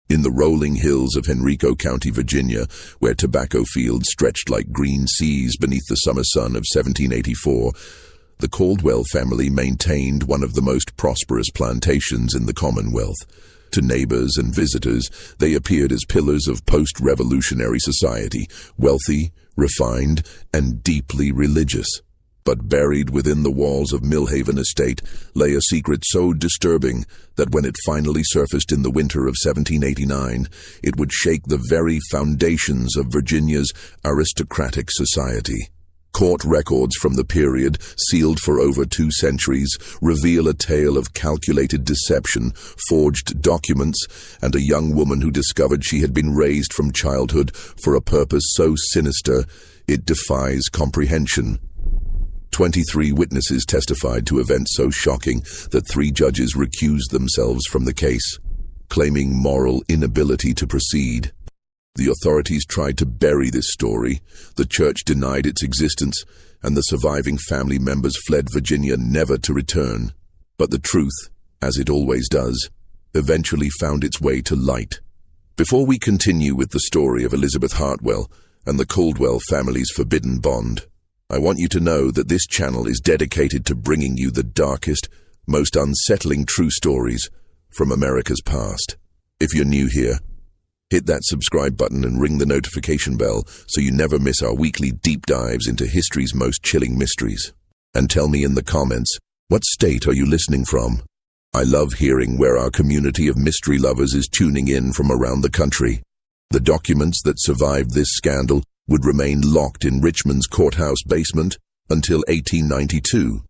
In the rolling hills of Henrico County, Virginia, where tobacco fields stretched like green seas beneath the summer sun of 1784, the Caldwell family maintained one of the most prosperous plantations in the Commonwealth. To neighbors and visitors, they appeared as pillars of post-revolutionary society, wealthy, refined, and deeply religious. But buried within the walls of Millhaven Estate lay a secret so disturbing that when it finally surfaced in the winter of 1789, it would shake the very foundations of Virginia's aristocratic society. Court records from the period, sealed for over 2 centuries, reveal a tale of calculated deception, forged documents, and a young woman who discovered she had been raised from childhood for a purpose so sinister it defies comprehension. 23 witnesses testified to events so shocking that 3 judges recused themselves from the case, claiming moral inability to proceed. The authorities tried to bury this story, the church denied its existence, and the surviving family members fled Virginia never to return. But the truth, as it always does, eventually found its way to light. Before we continue with the story of Elizabeth Hartwell and the Caldwell family's forbidden bond, I want you to know that this channel is dedicated to bringing you the darkest, most unsettling true stories from America's past. If you're new here, hit that subscribe button and ring the notification bell so you never miss our weekly deep dives into history's most chilling mysteries. And tell me in the comments, what state are you listening from? I love hearing where our community of mystery lovers is tuning in from around the country. The documents that survived this scandal would remain locked in Richmond's courthouse basement until 1892,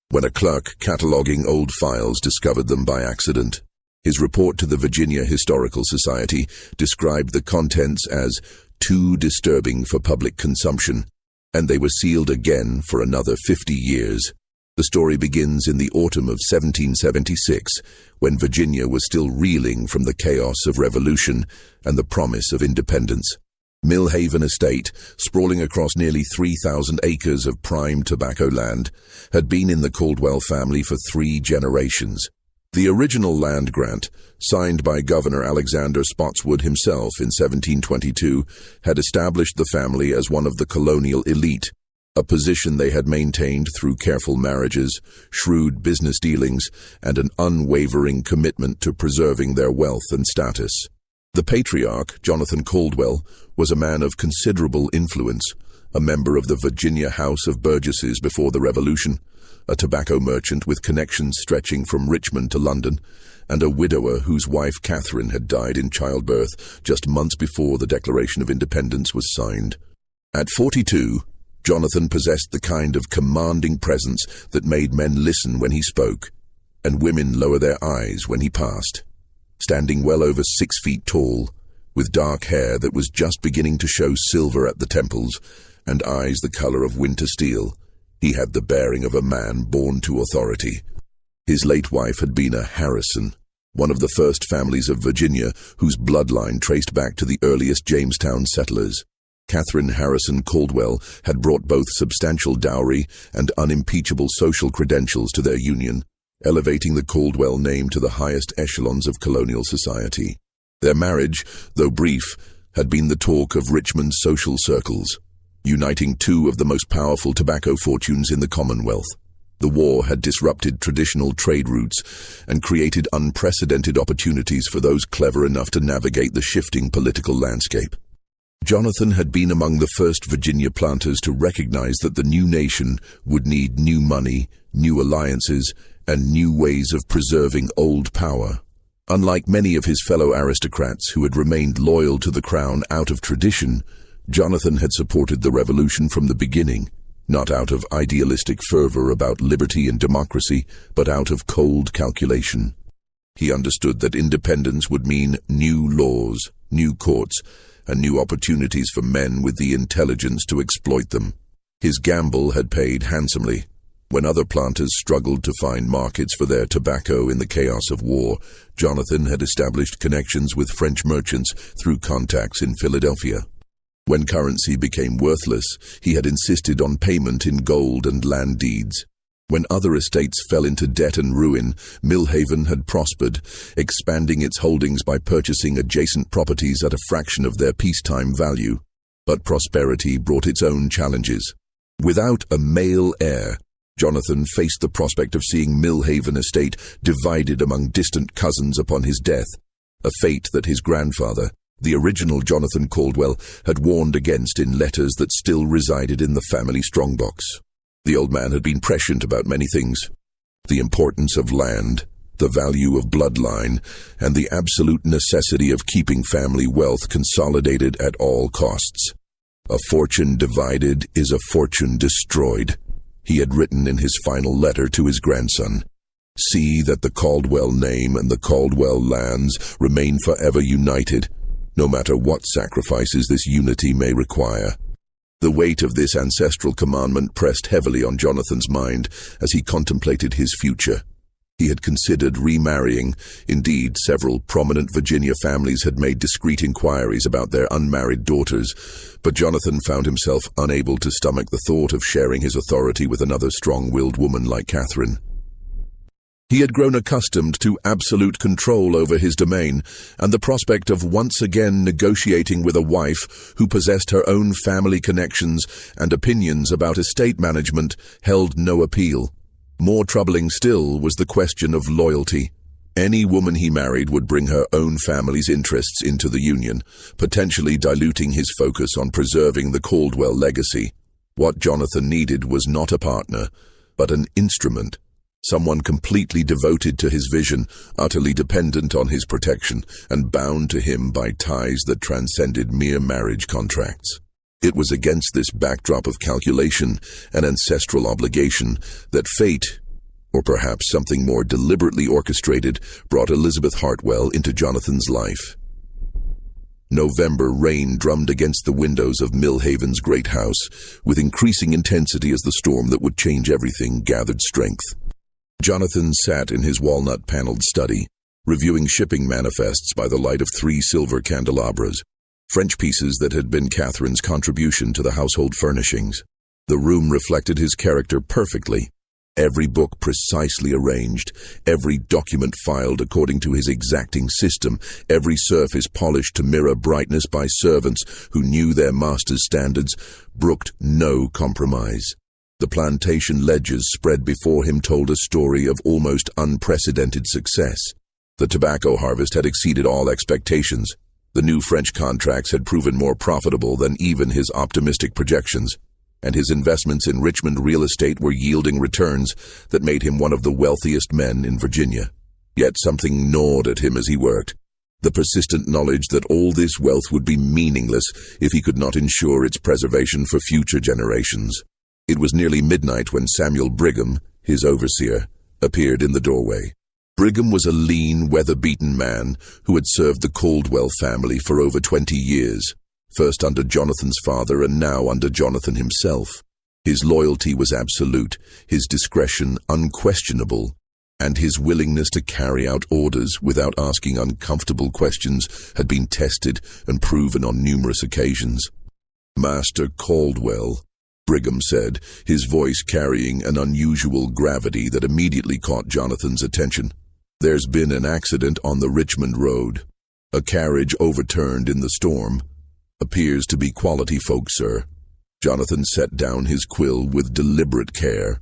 when a clerk cataloging old files discovered them by accident. His report to the Virginia Historical Society described the contents as too disturbing for public consumption, and they were sealed again for another 50 years. The story begins in the autumn of 1776, when Virginia was still reeling from the chaos of revolution and the promise of independence. Millhaven Estate, sprawling across nearly 3,000 acres of prime tobacco land, had been in the Caldwell family for 3 generations. The original land grant, signed by Governor Alexander Spotswood himself in 1722, had established the family as one of the colonial elite, a position they had maintained through careful marriages, shrewd business dealings, and an unwavering commitment to preserving their wealth and status. The patriarch, Jonathan Caldwell, was a man of considerable influence, a member of the Virginia House of Burgesses before the Revolution, a tobacco merchant with connections stretching from Richmond to London, and a widower whose wife Catherine had died in childbirth just months before the Declaration of Independence was signed. At 42, Jonathan possessed the kind of commanding presence that made men listen when he spoke, and women lower their eyes when he passed. Standing well over 6 feet tall, with dark hair that was just beginning to show silver at the temples, and eyes the color of winter steel, he had the bearing of a man born to authority. His late wife had been a Harrison, one of the first families of Virginia whose bloodline traced back to the earliest Jamestown settlers. Catherine Harrison Caldwell had brought both substantial dowry and unimpeachable social credentials to their union, elevating the Caldwell name to the highest echelons of colonial society. Their marriage, though brief, had been the talk of Richmond's social circles, uniting 2 of the most powerful tobacco fortunes in the Commonwealth. The war had disrupted traditional trade routes and created unprecedented opportunities for those clever enough to navigate the shifting political landscape. Jonathan had been among the first Virginia planters to recognize that the new nation would need new money, new alliances, and new ways of preserving old power. Unlike many of his fellow aristocrats who had remained loyal to the crown out of tradition, Jonathan had supported the revolution from the beginning, not out of idealistic fervor about liberty and democracy, but out of cold calculation. He understood that independence would mean new laws, new courts, and new opportunities for men with the intelligence to exploit them. His gamble had paid handsomely. When other planters struggled to find markets for their tobacco in the chaos of war, Jonathan had established connections with French merchants through contacts in Philadelphia. When currency became worthless, he had insisted on payment in gold and land deeds. When other estates fell into debt and ruin, Millhaven had prospered, expanding its holdings by purchasing adjacent properties at a fraction of their peacetime value. But prosperity brought its own challenges. Without a male heir, Jonathan faced the prospect of seeing Millhaven estate divided among distant cousins upon his death, a fate that his grandfather, the original Jonathan Caldwell, had warned against in letters that still resided in the family strongbox. The old man had been prescient about many things: the importance of land, the value of bloodline, and the absolute necessity of keeping family wealth consolidated at all costs. A fortune divided is a fortune destroyed, he had written in his final letter to his grandson. See that the Caldwell name and the Caldwell lands remain forever united, no matter what sacrifices this unity may require. The weight of this ancestral commandment pressed heavily on Jonathan's mind as he contemplated his future. He had considered remarrying. Indeed, several prominent Virginia families had made discreet inquiries about their unmarried daughters, but Jonathan found himself unable to stomach the thought of sharing his authority with another strong-willed woman like Catherine. He had grown accustomed to absolute control over his domain, and the prospect of once again negotiating with a wife who possessed her own family connections and opinions about estate management held no appeal. More troubling still was the question of loyalty. Any woman he married would bring her own family's interests into the union, potentially diluting his focus on preserving the Caldwell legacy. What Jonathan needed was not a partner, but an instrument. Someone completely devoted to his vision, utterly dependent on his protection, and bound to him by ties that transcended mere marriage contracts. It was against this backdrop of calculation and ancestral obligation that fate, or perhaps something more deliberately orchestrated, brought Elizabeth Hartwell into Jonathan's life. November rain drummed against the windows of Millhaven's great house, with increasing intensity as the storm that would change everything gathered strength. Jonathan sat in his walnut-paneled study, reviewing shipping manifests by the light of 3 silver candelabras, French pieces that had been Catherine's contribution to the household furnishings. The room reflected his character perfectly, every book precisely arranged, every document filed according to his exacting system, every surface polished to mirror brightness by servants who knew their master's standards, brooked no compromise. The plantation ledgers spread before him told a story of almost unprecedented success. The tobacco harvest had exceeded all expectations. The new French contracts had proven more profitable than even his optimistic projections, and his investments in Richmond real estate were yielding returns that made him one of the wealthiest men in Virginia. Yet something gnawed at him as he worked, the persistent knowledge that all this wealth would be meaningless if he could not ensure its preservation for future generations. It was nearly midnight when Samuel Brigham, his overseer, appeared in the doorway. Brigham was a lean, weather-beaten man who had served the Caldwell family for over 20 years, first under Jonathan's father and now under Jonathan himself. His loyalty was absolute, his discretion unquestionable, and his willingness to carry out orders without asking uncomfortable questions had been tested and proven on numerous occasions. "Master Caldwell," Brigham said, his voice carrying an unusual gravity that immediately caught Jonathan's attention. "There's been an accident on the Richmond Road. A carriage overturned in the storm. Appears to be quality folk, sir." Jonathan set down his quill with deliberate care.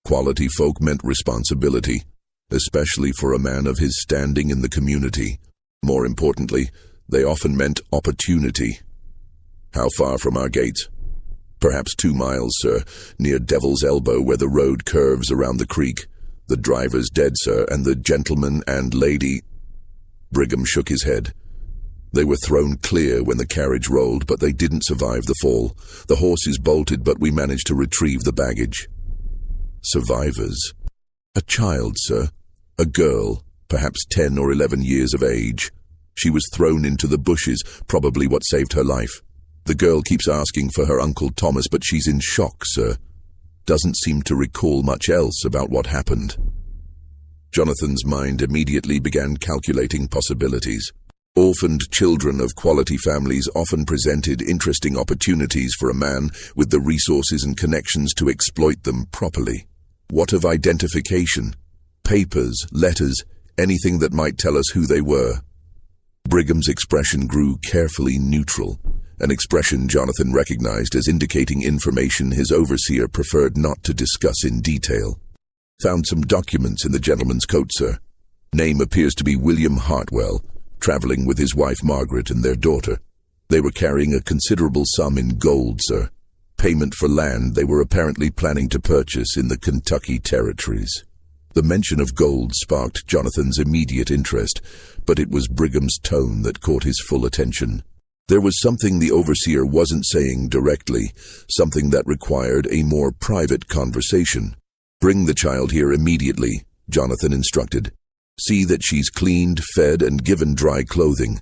Quality folk meant responsibility, especially for a man of his standing in the community. More importantly, they often meant opportunity. "How far from our gates?" "Perhaps 2 miles, sir, near Devil's Elbow where the road curves around the creek. The driver's dead, sir, and the gentleman and lady—" Brigham shook his head. "They were thrown clear when the carriage rolled, but they didn't survive the fall. The horses bolted, but we managed to retrieve the baggage." "Survivors?" "A child, sir. A girl, perhaps 10 or 11 years of age. She was thrown into the bushes, probably what saved her life. The girl keeps asking for her Uncle Thomas, but she's in shock, sir. Doesn't seem to recall much else about what happened." Jonathan's mind immediately began calculating possibilities. Orphaned children of quality families often presented interesting opportunities for a man with the resources and connections to exploit them properly. What of identification? Papers, letters, anything that might tell us who they were? Brigham's expression grew carefully neutral, an expression Jonathan recognized as indicating information his overseer preferred not to discuss in detail. Found some documents in the gentleman's coat, sir. Name appears to be William Hartwell, traveling with his wife Margaret and their daughter. They were carrying a considerable sum in gold, sir. Payment for land they were apparently planning to purchase in the Kentucky territories. The mention of gold sparked Jonathan's immediate interest, but it was Brigham's tone that caught his full attention. There was something the overseer wasn't saying directly, something that required a more private conversation. Bring the child here immediately, Jonathan instructed. See that she's cleaned, fed, and given dry clothing.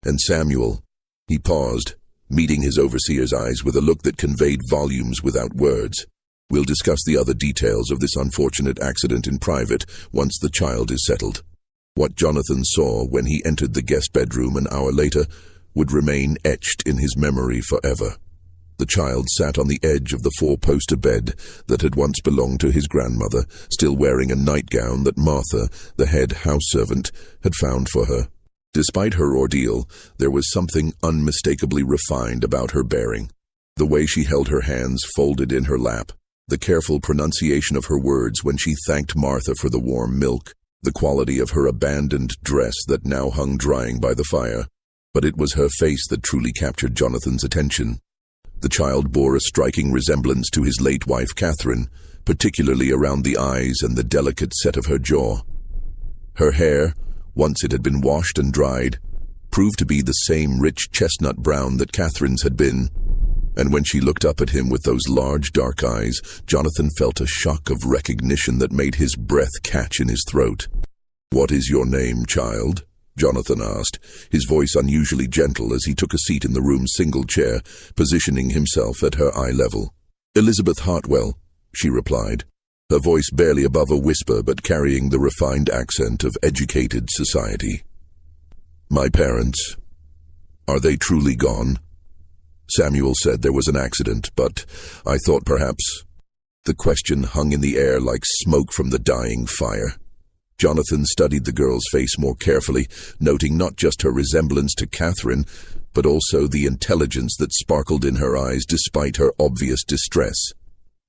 And Samuel, he paused, meeting his overseer's eyes with a look that conveyed volumes without words. We'll discuss the other details of this unfortunate accident in private once the child is settled. What Jonathan saw when he entered the guest bedroom an hour later would remain etched in his memory forever. The child sat on the edge of the four-poster bed that had once belonged to his grandmother, still wearing a nightgown that Martha, the head house servant, had found for her. Despite her ordeal, there was something unmistakably refined about her bearing. The way she held her hands folded in her lap, the careful pronunciation of her words when she thanked Martha for the warm milk, the quality of her abandoned dress that now hung drying by the fire. But it was her face that truly captured Jonathan's attention. The child bore a striking resemblance to his late wife Catherine, particularly around the eyes and the delicate set of her jaw. Her hair, once it had been washed and dried, proved to be the same rich chestnut brown that Catherine's had been, and when she looked up at him with those large dark eyes, Jonathan felt a shock of recognition that made his breath catch in his throat. "What is your name, child?" Jonathan asked, his voice unusually gentle as he took a seat in the room's single chair, positioning himself at her eye level. "Elizabeth Hartwell," she replied, her voice barely above a whisper but carrying the refined accent of educated society. "My parents, are they truly gone?" Samuel said there was an accident, but I thought perhaps... The question hung in the air like smoke from the dying fire. Jonathan studied the girl's face more carefully, noting not just her resemblance to Catherine, but also the intelligence that sparkled in her eyes despite her obvious distress.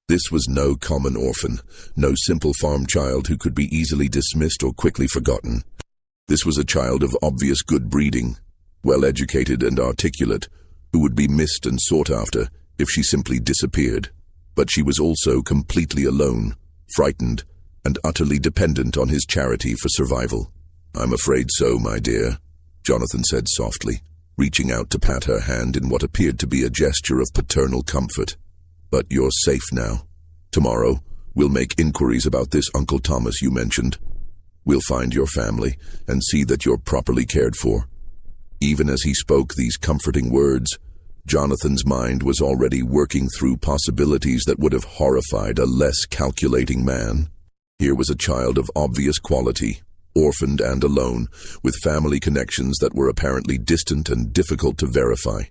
This was no common orphan, no simple farm child who could be easily dismissed or quickly forgotten. This was a child of obvious good breeding, well-educated and articulate, who would be missed and sought after if she simply disappeared. But she was also completely alone, frightened, and utterly dependent on his charity for survival. "I'm afraid so, my dear," Jonathan said softly, reaching out to pat her hand in what appeared to be a gesture of paternal comfort. "But you're safe now. Tomorrow, we'll make inquiries about this Uncle Thomas you mentioned. We'll find your family and see that you're properly cared for." Even as he spoke these comforting words, Jonathan's mind was already working through possibilities that would have horrified a less calculating man. Here was a child of obvious quality, orphaned and alone, with family connections that were apparently distant and difficult to verify.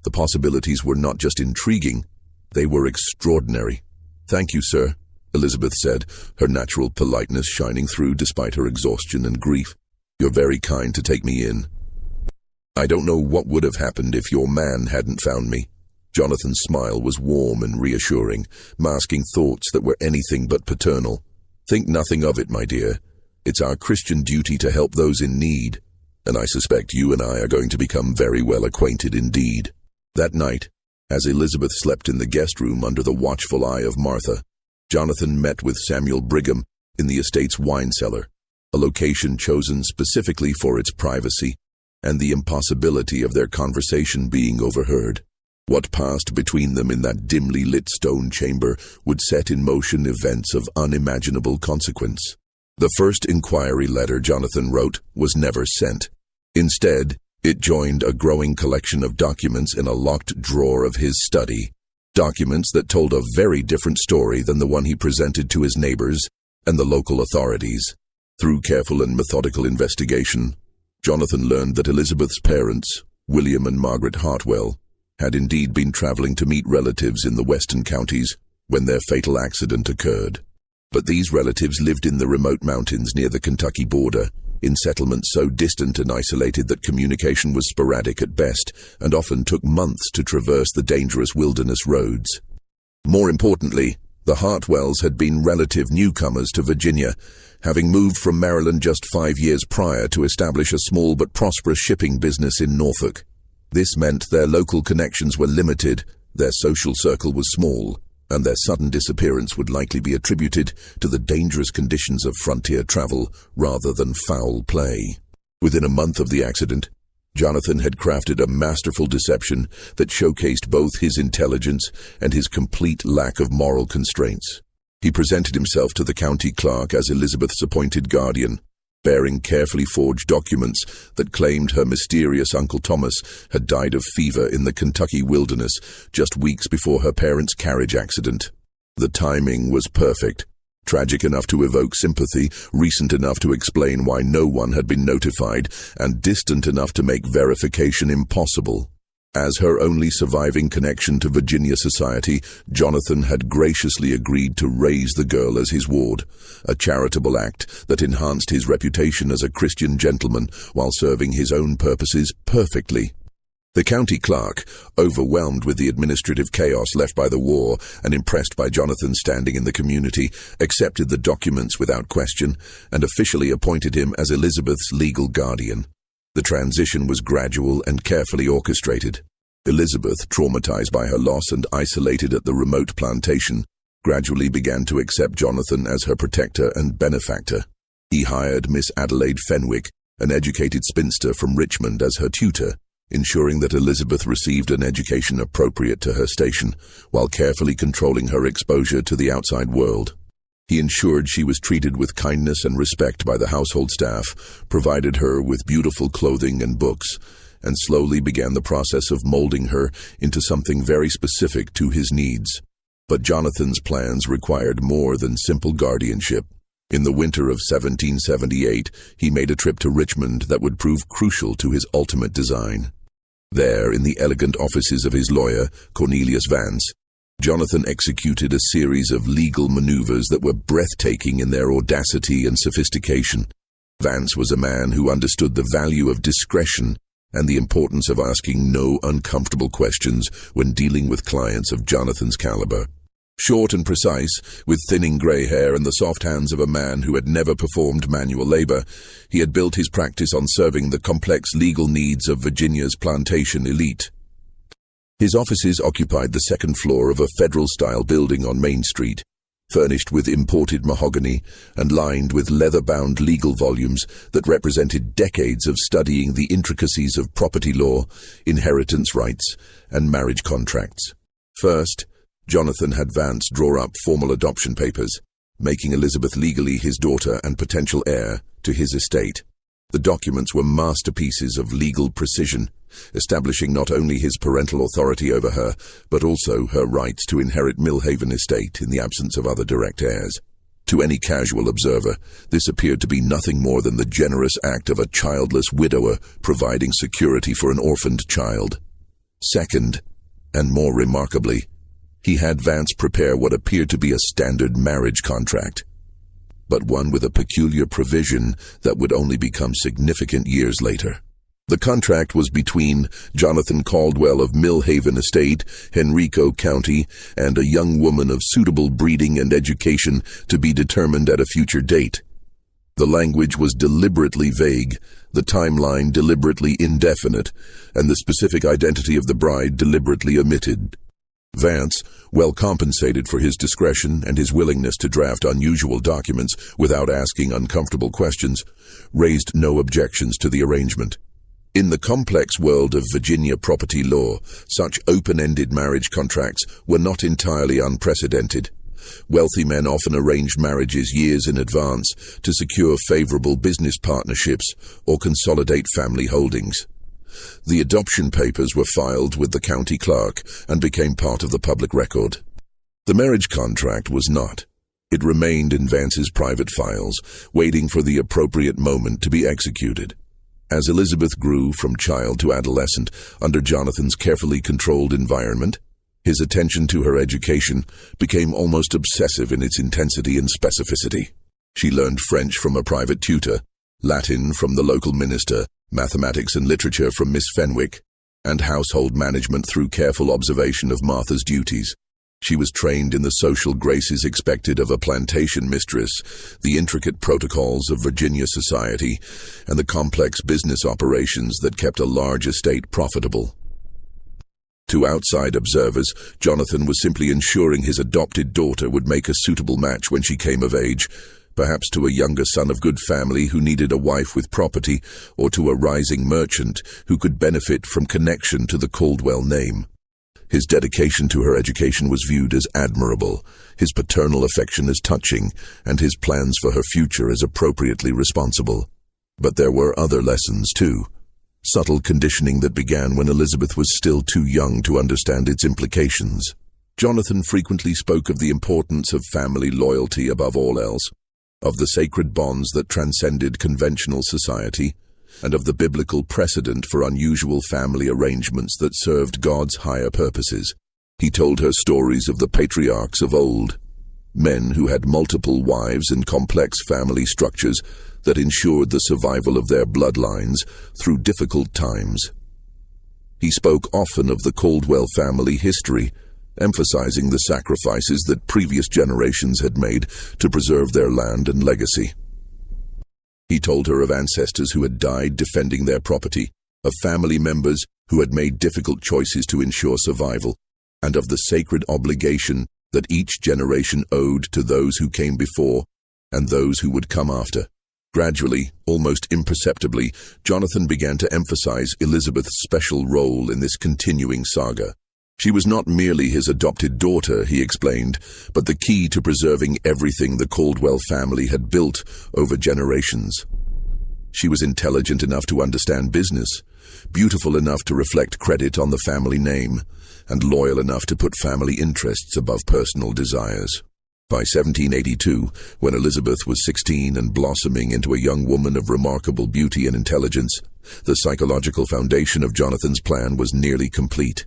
The possibilities were not just intriguing, they were extraordinary. "Thank you, sir," Elizabeth said, her natural politeness shining through despite her exhaustion and grief. "You're very kind to take me in. I don't know what would have happened if your man hadn't found me." Jonathan's smile was warm and reassuring, masking thoughts that were anything but paternal. "Think nothing of it, my dear. It's our Christian duty to help those in need, and I suspect you and I are going to become very well acquainted indeed." That night, as Elizabeth slept in the guest room under the watchful eye of Martha, Jonathan met with Samuel Brigham in the estate's wine cellar, a location chosen specifically for its privacy and the impossibility of their conversation being overheard. What passed between them in that dimly lit stone chamber would set in motion events of unimaginable consequence. The first inquiry letter Jonathan wrote was never sent. Instead, it joined a growing collection of documents in a locked drawer of his study, documents that told a very different story than the one he presented to his neighbors and the local authorities. Through careful and methodical investigation, Jonathan learned that Elizabeth's parents, William and Margaret Hartwell, had indeed been traveling to meet relatives in the western counties when their fatal accident occurred. But these relatives lived in the remote mountains near the Kentucky border, in settlements so distant and isolated that communication was sporadic at best and often took months to traverse the dangerous wilderness roads. More importantly, the Hartwells had been relative newcomers to Virginia, having moved from Maryland just 5 years prior to establish a small but prosperous shipping business in Norfolk. This meant their local connections were limited, their social circle was small, and their sudden disappearance would likely be attributed to the dangerous conditions of frontier travel rather than foul play. Within a month of the accident, Jonathan had crafted a masterful deception that showcased both his intelligence and his complete lack of moral constraints. He presented himself to the county clerk as Elizabeth's appointed guardian, bearing carefully forged documents that claimed her mysterious Uncle Thomas had died of fever in the Kentucky wilderness just weeks before her parents' carriage accident. The timing was perfect, tragic enough to evoke sympathy, recent enough to explain why no one had been notified, and distant enough to make verification impossible. As her only surviving connection to Virginia society, Jonathan had graciously agreed to raise the girl as his ward, a charitable act that enhanced his reputation as a Christian gentleman while serving his own purposes perfectly. The county clerk, overwhelmed with the administrative chaos left by the war and impressed by Jonathan's standing in the community, accepted the documents without question and officially appointed him as Elizabeth's legal guardian. The transition was gradual and carefully orchestrated. Elizabeth, traumatized by her loss and isolated at the remote plantation, gradually began to accept Jonathan as her protector and benefactor. He hired Miss Adelaide Fenwick, an educated spinster from Richmond, as her tutor, ensuring that Elizabeth received an education appropriate to her station, while carefully controlling her exposure to the outside world. He ensured she was treated with kindness and respect by the household staff, provided her with beautiful clothing and books, and slowly began the process of molding her into something very specific to his needs. But Jonathan's plans required more than simple guardianship. In the winter of 1778, he made a trip to Richmond that would prove crucial to his ultimate design. There, in the elegant offices of his lawyer, Cornelius Vance, Jonathan executed a series of legal maneuvers that were breathtaking in their audacity and sophistication. Vance was a man who understood the value of discretion and the importance of asking no uncomfortable questions when dealing with clients of Jonathan's caliber. Short and precise, with thinning gray hair and the soft hands of a man who had never performed manual labor, he had built his practice on serving the complex legal needs of Virginia's plantation elite. His offices occupied the second floor of a federal-style building on Main Street, furnished with imported mahogany and lined with leather-bound legal volumes that represented decades of studying the intricacies of property law, inheritance rights, and marriage contracts. First, Jonathan had Vance draw up formal adoption papers, making Elizabeth legally his daughter and potential heir to his estate. The documents were masterpieces of legal precision, establishing not only his parental authority over her, but also her rights to inherit Millhaven estate in the absence of other direct heirs. To any casual observer, this appeared to be nothing more than the generous act of a childless widower providing security for an orphaned child. Second, and more remarkably, he had Vance prepare what appeared to be a standard marriage contract, but one with a peculiar provision that would only become significant years later. The contract was between Jonathan Caldwell of Millhaven Estate, Henrico County, and a young woman of suitable breeding and education to be determined at a future date. The language was deliberately vague, the timeline deliberately indefinite, and the specific identity of the bride deliberately omitted. Vance, well compensated for his discretion and his willingness to draft unusual documents without asking uncomfortable questions, raised no objections to the arrangement. In the complex world of Virginia property law, such open-ended marriage contracts were not entirely unprecedented. Wealthy men often arranged marriages years in advance to secure favorable business partnerships or consolidate family holdings. The adoption papers were filed with the county clerk and became part of the public record. The marriage contract was not. It remained in Vance's private files, waiting for the appropriate moment to be executed. As Elizabeth grew from child to adolescent under Jonathan's carefully controlled environment, His attention to her education became almost obsessive in its intensity and specificity. She learned French from a private tutor, Latin from the local minister, mathematics and literature from Miss Fenwick, and household management through careful observation of Martha's duties. She was trained in the social graces expected of a plantation mistress, the intricate protocols of Virginia society, and the complex business operations that kept a large estate profitable. To outside observers, Jonathan was simply ensuring his adopted daughter would make a suitable match when she came of age, perhaps to a younger son of good family who needed a wife with property, or to a rising merchant who could benefit from connection to the Caldwell name. His dedication to her education was viewed as admirable, his paternal affection as touching, and his plans for her future as appropriately responsible. But there were other lessons, too. Subtle conditioning that began when Elizabeth was still too young to understand its implications. Jonathan frequently spoke of the importance of family loyalty above all else, of the sacred bonds that transcended conventional society, and of the biblical precedent for unusual family arrangements that served God's higher purposes. He told her stories of the patriarchs of old, men who had multiple wives and complex family structures that ensured the survival of their bloodlines through difficult times. He spoke often of the Caldwell family history, emphasizing the sacrifices that previous generations had made to preserve their land and legacy. He told her of ancestors who had died defending their property, of family members who had made difficult choices to ensure survival, and of the sacred obligation that each generation owed to those who came before and those who would come after. Gradually, almost imperceptibly, Jonathan began to emphasize Elizabeth's special role in this continuing saga. She was not merely his adopted daughter, he explained, but the key to preserving everything the Caldwell family had built over generations. She was intelligent enough to understand business, beautiful enough to reflect credit on the family name, and loyal enough to put family interests above personal desires. By 1782, when Elizabeth was 16 and blossoming into a young woman of remarkable beauty and intelligence, the psychological foundation of Jonathan's plan was nearly complete.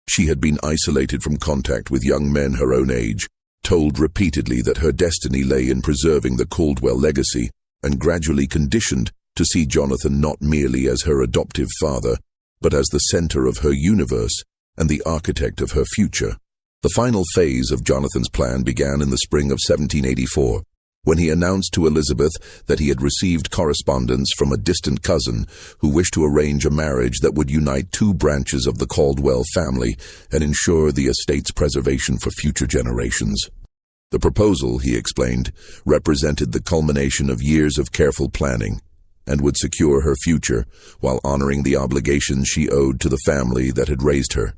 She had been isolated from contact with young men her own age, told repeatedly that her destiny lay in preserving the Caldwell legacy, and gradually conditioned to see Jonathan not merely as her adoptive father, but as the center of her universe and the architect of her future. The final phase of Jonathan's plan began in the spring of 1784, when he announced to Elizabeth that he had received correspondence from a distant cousin who wished to arrange a marriage that would unite two branches of the Caldwell family and ensure the estate's preservation for future generations. The proposal, he explained, represented the culmination of years of careful planning and would secure her future while honoring the obligations she owed to the family that had raised her.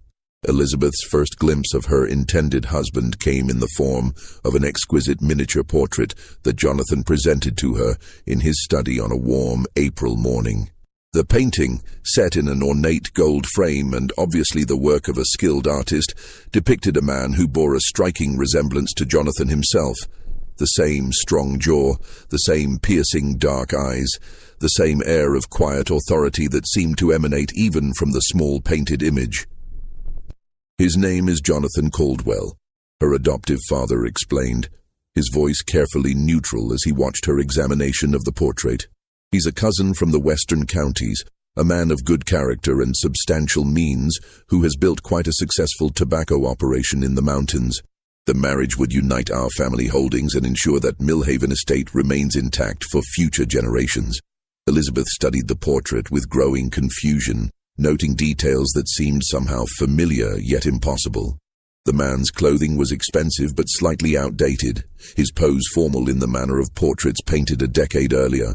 Elizabeth's first glimpse of her intended husband came in the form of an exquisite miniature portrait that Jonathan presented to her in his study on a warm April morning. The painting, set in an ornate gold frame and obviously the work of a skilled artist, depicted a man who bore a striking resemblance to Jonathan himself. The same strong jaw, the same piercing dark eyes, the same air of quiet authority that seemed to emanate even from the small painted image. "His name is Jonathan Caldwell," her adoptive father explained, his voice carefully neutral as he watched her examination of the portrait. "He's a cousin from the western counties, a man of good character and substantial means who has built quite a successful tobacco operation in the mountains. The marriage would unite our family holdings and ensure that Millhaven Estate remains intact for future generations." Elizabeth studied the portrait with growing confusion, noting details that seemed somehow familiar yet impossible. The man's clothing was expensive but slightly outdated, his pose formal in the manner of portraits painted a decade earlier.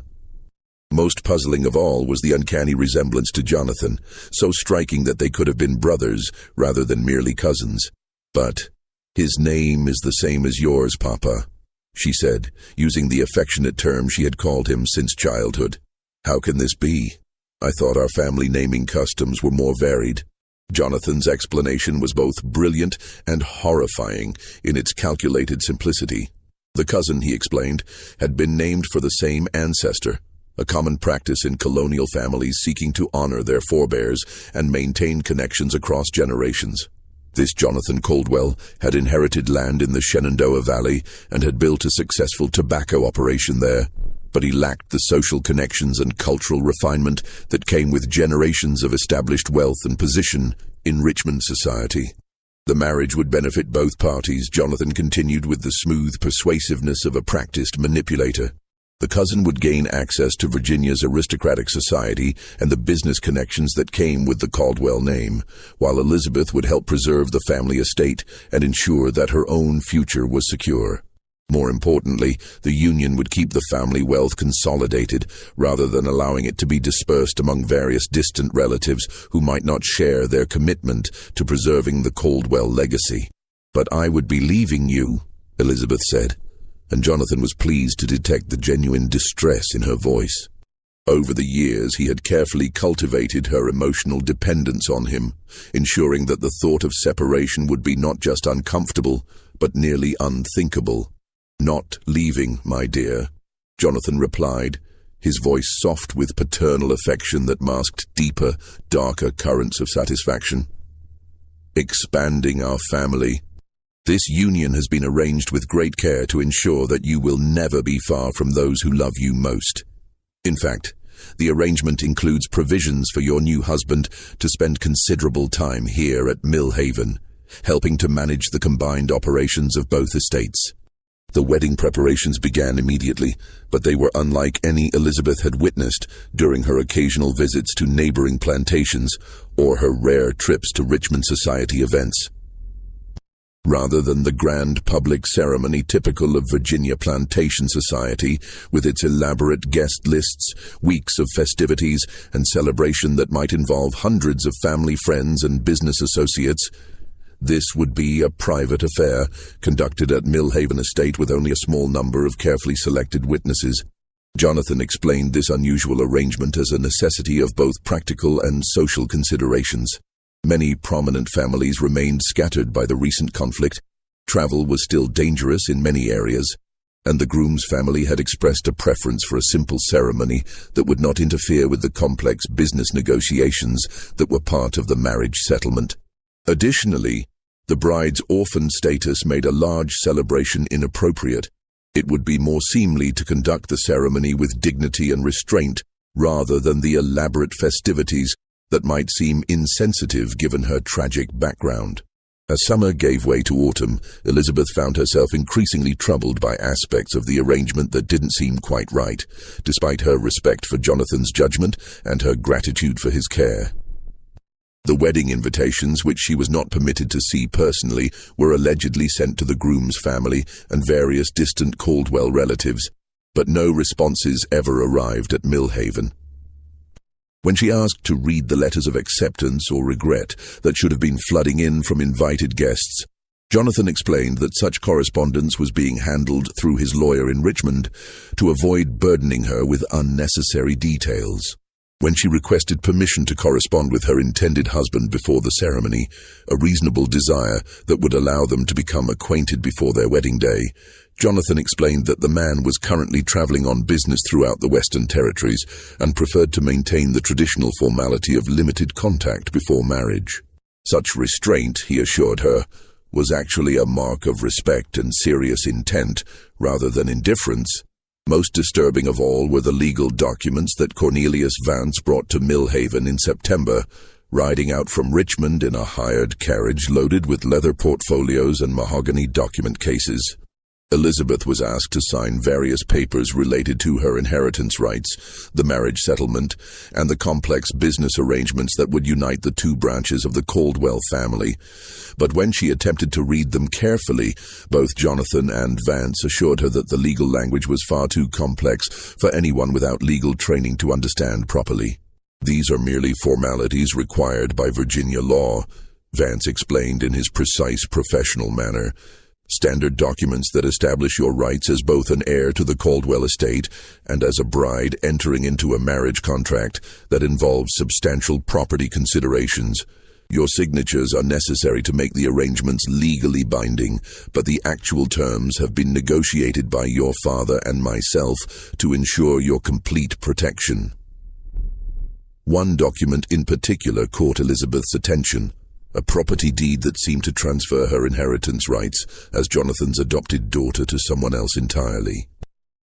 Most puzzling of all was the uncanny resemblance to Jonathan, so striking that they could have been brothers rather than merely cousins. "But his name is the same as yours, Papa," she said, using the affectionate term she had called him since childhood. "How can this be? I thought our family naming customs were more varied." Jonathan's explanation was both brilliant and horrifying in its calculated simplicity. The cousin, he explained, had been named for the same ancestor, a common practice in colonial families seeking to honor their forebears and maintain connections across generations. This Jonathan Caldwell had inherited land in the Shenandoah Valley and had built a successful tobacco operation there, but he lacked the social connections and cultural refinement that came with generations of established wealth and position in Richmond society. The marriage would benefit both parties, Jonathan continued with the smooth persuasiveness of a practiced manipulator. The cousin would gain access to Virginia's aristocratic society and the business connections that came with the Caldwell name, while Elizabeth would help preserve the family estate and ensure that her own future was secure. More importantly, the union would keep the family wealth consolidated rather than allowing it to be dispersed among various distant relatives who might not share their commitment to preserving the Caldwell legacy. "But I would be leaving you," Elizabeth said, and Jonathan was pleased to detect the genuine distress in her voice. Over the years, he had carefully cultivated her emotional dependence on him, ensuring that the thought of separation would be not just uncomfortable, but nearly unthinkable. "Not leaving, my dear," Jonathan replied, his voice soft with paternal affection that masked deeper, darker currents of satisfaction. "Expanding our family. This union has been arranged with great care to ensure that you will never be far from those who love you most. In fact, the arrangement includes provisions for your new husband to spend considerable time here at Mill Haven, helping to manage the combined operations of both estates." The wedding preparations began immediately, but they were unlike any Elizabeth had witnessed during her occasional visits to neighboring plantations or her rare trips to Richmond society events. Rather than the grand public ceremony typical of Virginia plantation society, with its elaborate guest lists, weeks of festivities, and celebration that might involve hundreds of family friends and business associates, this would be a private affair, conducted at Mill Haven Estate with only a small number of carefully selected witnesses. Jonathan explained this unusual arrangement as a necessity of both practical and social considerations. Many prominent families remained scattered by the recent conflict. Travel was still dangerous in many areas, and the groom's family had expressed a preference for a simple ceremony that would not interfere with the complex business negotiations that were part of the marriage settlement. Additionally, the bride's orphan status made a large celebration inappropriate. It would be more seemly to conduct the ceremony with dignity and restraint rather than the elaborate festivities that might seem insensitive given her tragic background. As summer gave way to autumn, Elizabeth found herself increasingly troubled by aspects of the arrangement that didn't seem quite right, despite her respect for Jonathan's judgment and her gratitude for his care. The wedding invitations, which she was not permitted to see personally, were allegedly sent to the groom's family and various distant Caldwell relatives, but no responses ever arrived at Mill Haven. When she asked to read the letters of acceptance or regret that should have been flooding in from invited guests, Jonathan explained that such correspondence was being handled through his lawyer in Richmond to avoid burdening her with unnecessary details. When she requested permission to correspond with her intended husband before the ceremony, a reasonable desire that would allow them to become acquainted before their wedding day, Jonathan explained that the man was currently traveling on business throughout the Western Territories and preferred to maintain the traditional formality of limited contact before marriage. Such restraint, he assured her, was actually a mark of respect and serious intent rather than indifference. Most disturbing of all were the legal documents that Cornelius Vance brought to Mill Haven in September, riding out from Richmond in a hired carriage loaded with leather portfolios and mahogany document cases. Elizabeth was asked to sign various papers related to her inheritance rights, the marriage settlement, and the complex business arrangements that would unite the two branches of the Caldwell family. But when she attempted to read them carefully, both Jonathan and Vance assured her that the legal language was far too complex for anyone without legal training to understand properly. "These are merely formalities required by Virginia law," Vance explained in his precise professional manner. "Standard documents that establish your rights as both an heir to the Caldwell estate and as a bride entering into a marriage contract that involves substantial property considerations. Your signatures are necessary to make the arrangements legally binding, but the actual terms have been negotiated by your father and myself to ensure your complete protection." One document in particular caught Elizabeth's attention: a property deed that seemed to transfer her inheritance rights as Jonathan's adopted daughter to someone else entirely.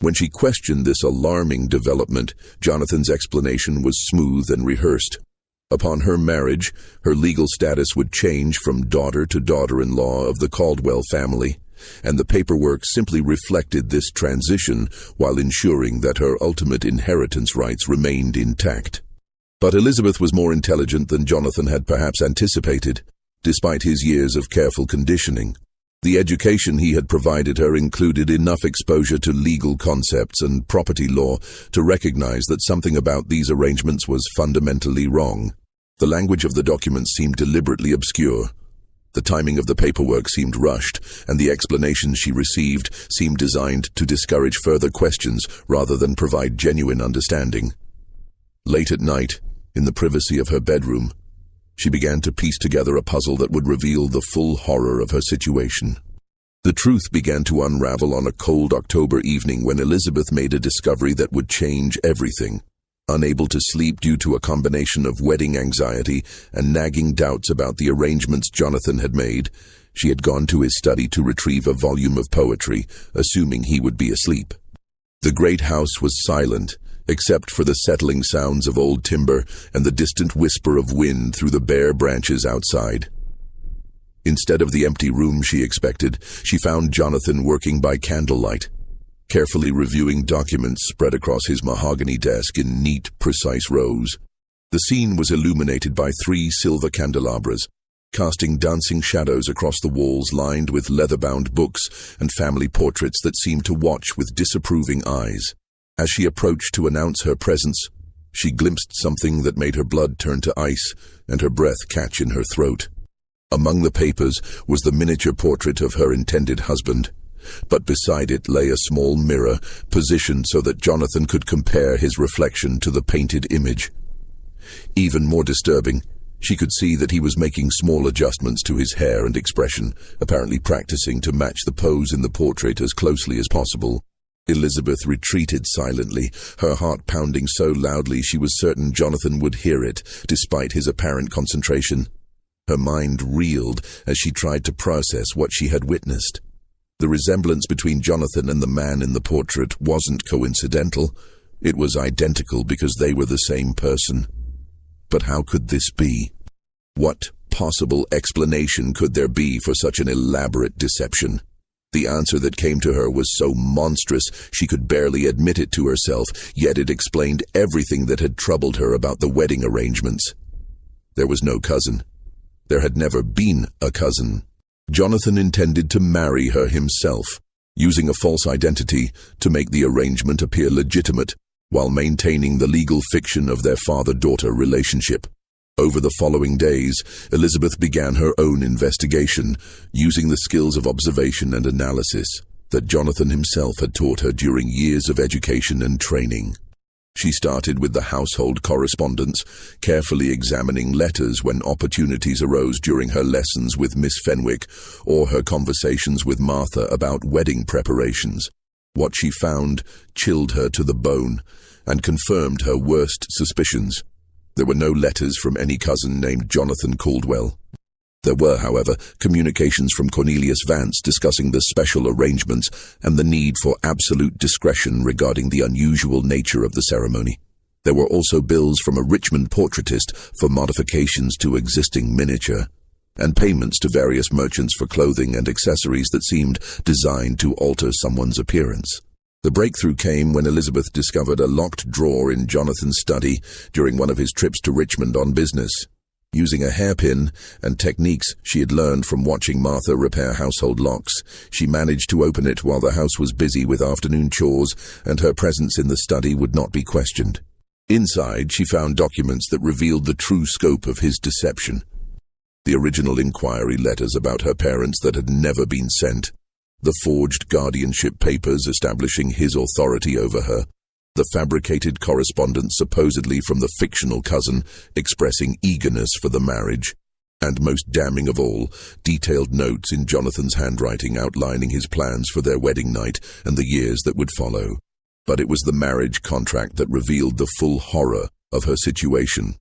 When she questioned this alarming development, Jonathan's explanation was smooth and rehearsed. Upon her marriage, her legal status would change from daughter to daughter-in-law of the Caldwell family, and the paperwork simply reflected this transition while ensuring that her ultimate inheritance rights remained intact. But Elizabeth was more intelligent than Jonathan had perhaps anticipated, despite his years of careful conditioning. The education he had provided her included enough exposure to legal concepts and property law to recognize that something about these arrangements was fundamentally wrong. The language of the documents seemed deliberately obscure. The timing of the paperwork seemed rushed, and the explanations she received seemed designed to discourage further questions rather than provide genuine understanding. Late at night, in the privacy of her bedroom, she began to piece together a puzzle that would reveal the full horror of her situation. The truth began to unravel on a cold October evening when Elizabeth made a discovery that would change everything. Unable to sleep due to a combination of wedding anxiety and nagging doubts about the arrangements Jonathan had made, she had gone to his study to retrieve a volume of poetry, assuming he would be asleep. The great house was silent, except for the settling sounds of old timber and the distant whisper of wind through the bare branches outside. Instead of the empty room she expected, she found Jonathan working by candlelight, carefully reviewing documents spread across his mahogany desk in neat, precise rows. The scene was illuminated by 3 silver candelabras, casting dancing shadows across the walls lined with leather-bound books and family portraits that seemed to watch with disapproving eyes. As she approached to announce her presence, she glimpsed something that made her blood turn to ice and her breath catch in her throat. Among the papers was the miniature portrait of her intended husband, but beside it lay a small mirror, positioned so that Jonathan could compare his reflection to the painted image. Even more disturbing, she could see that he was making small adjustments to his hair and expression, apparently practicing to match the pose in the portrait as closely as possible. Elizabeth retreated silently, her heart pounding so loudly she was certain Jonathan would hear it, despite his apparent concentration. Her mind reeled as she tried to process what she had witnessed. The resemblance between Jonathan and the man in the portrait wasn't coincidental. It was identical because they were the same person. But how could this be? What possible explanation could there be for such an elaborate deception? The answer that came to her was so monstrous she could barely admit it to herself, yet it explained everything that had troubled her about the wedding arrangements. There was no cousin. There had never been a cousin. Jonathan intended to marry her himself, using a false identity to make the arrangement appear legitimate, while maintaining the legal fiction of their father-daughter relationship. Over the following days, Elizabeth began her own investigation, using the skills of observation and analysis that Jonathan himself had taught her during years of education and training. She started with the household correspondence, carefully examining letters when opportunities arose during her lessons with Miss Fenwick or her conversations with Martha about wedding preparations. What she found chilled her to the bone and confirmed her worst suspicions. There were no letters from any cousin named Jonathan Caldwell. There were, however, communications from Cornelius Vance discussing the special arrangements and the need for absolute discretion regarding the unusual nature of the ceremony. There were also bills from a Richmond portraitist for modifications to existing miniature, and payments to various merchants for clothing and accessories that seemed designed to alter someone's appearance. The breakthrough came when Elizabeth discovered a locked drawer in Jonathan's study during one of his trips to Richmond on business. Using a hairpin and techniques she had learned from watching Martha repair household locks, she managed to open it while the house was busy with afternoon chores and her presence in the study would not be questioned. Inside, she found documents that revealed the true scope of his deception. The original inquiry letters about her parents that had never been sent, the forged guardianship papers establishing his authority over her, the fabricated correspondence supposedly from the fictional cousin expressing eagerness for the marriage, and most damning of all, detailed notes in Jonathan's handwriting outlining his plans for their wedding night and the years that would follow. But it was the marriage contract that revealed the full horror of her situation.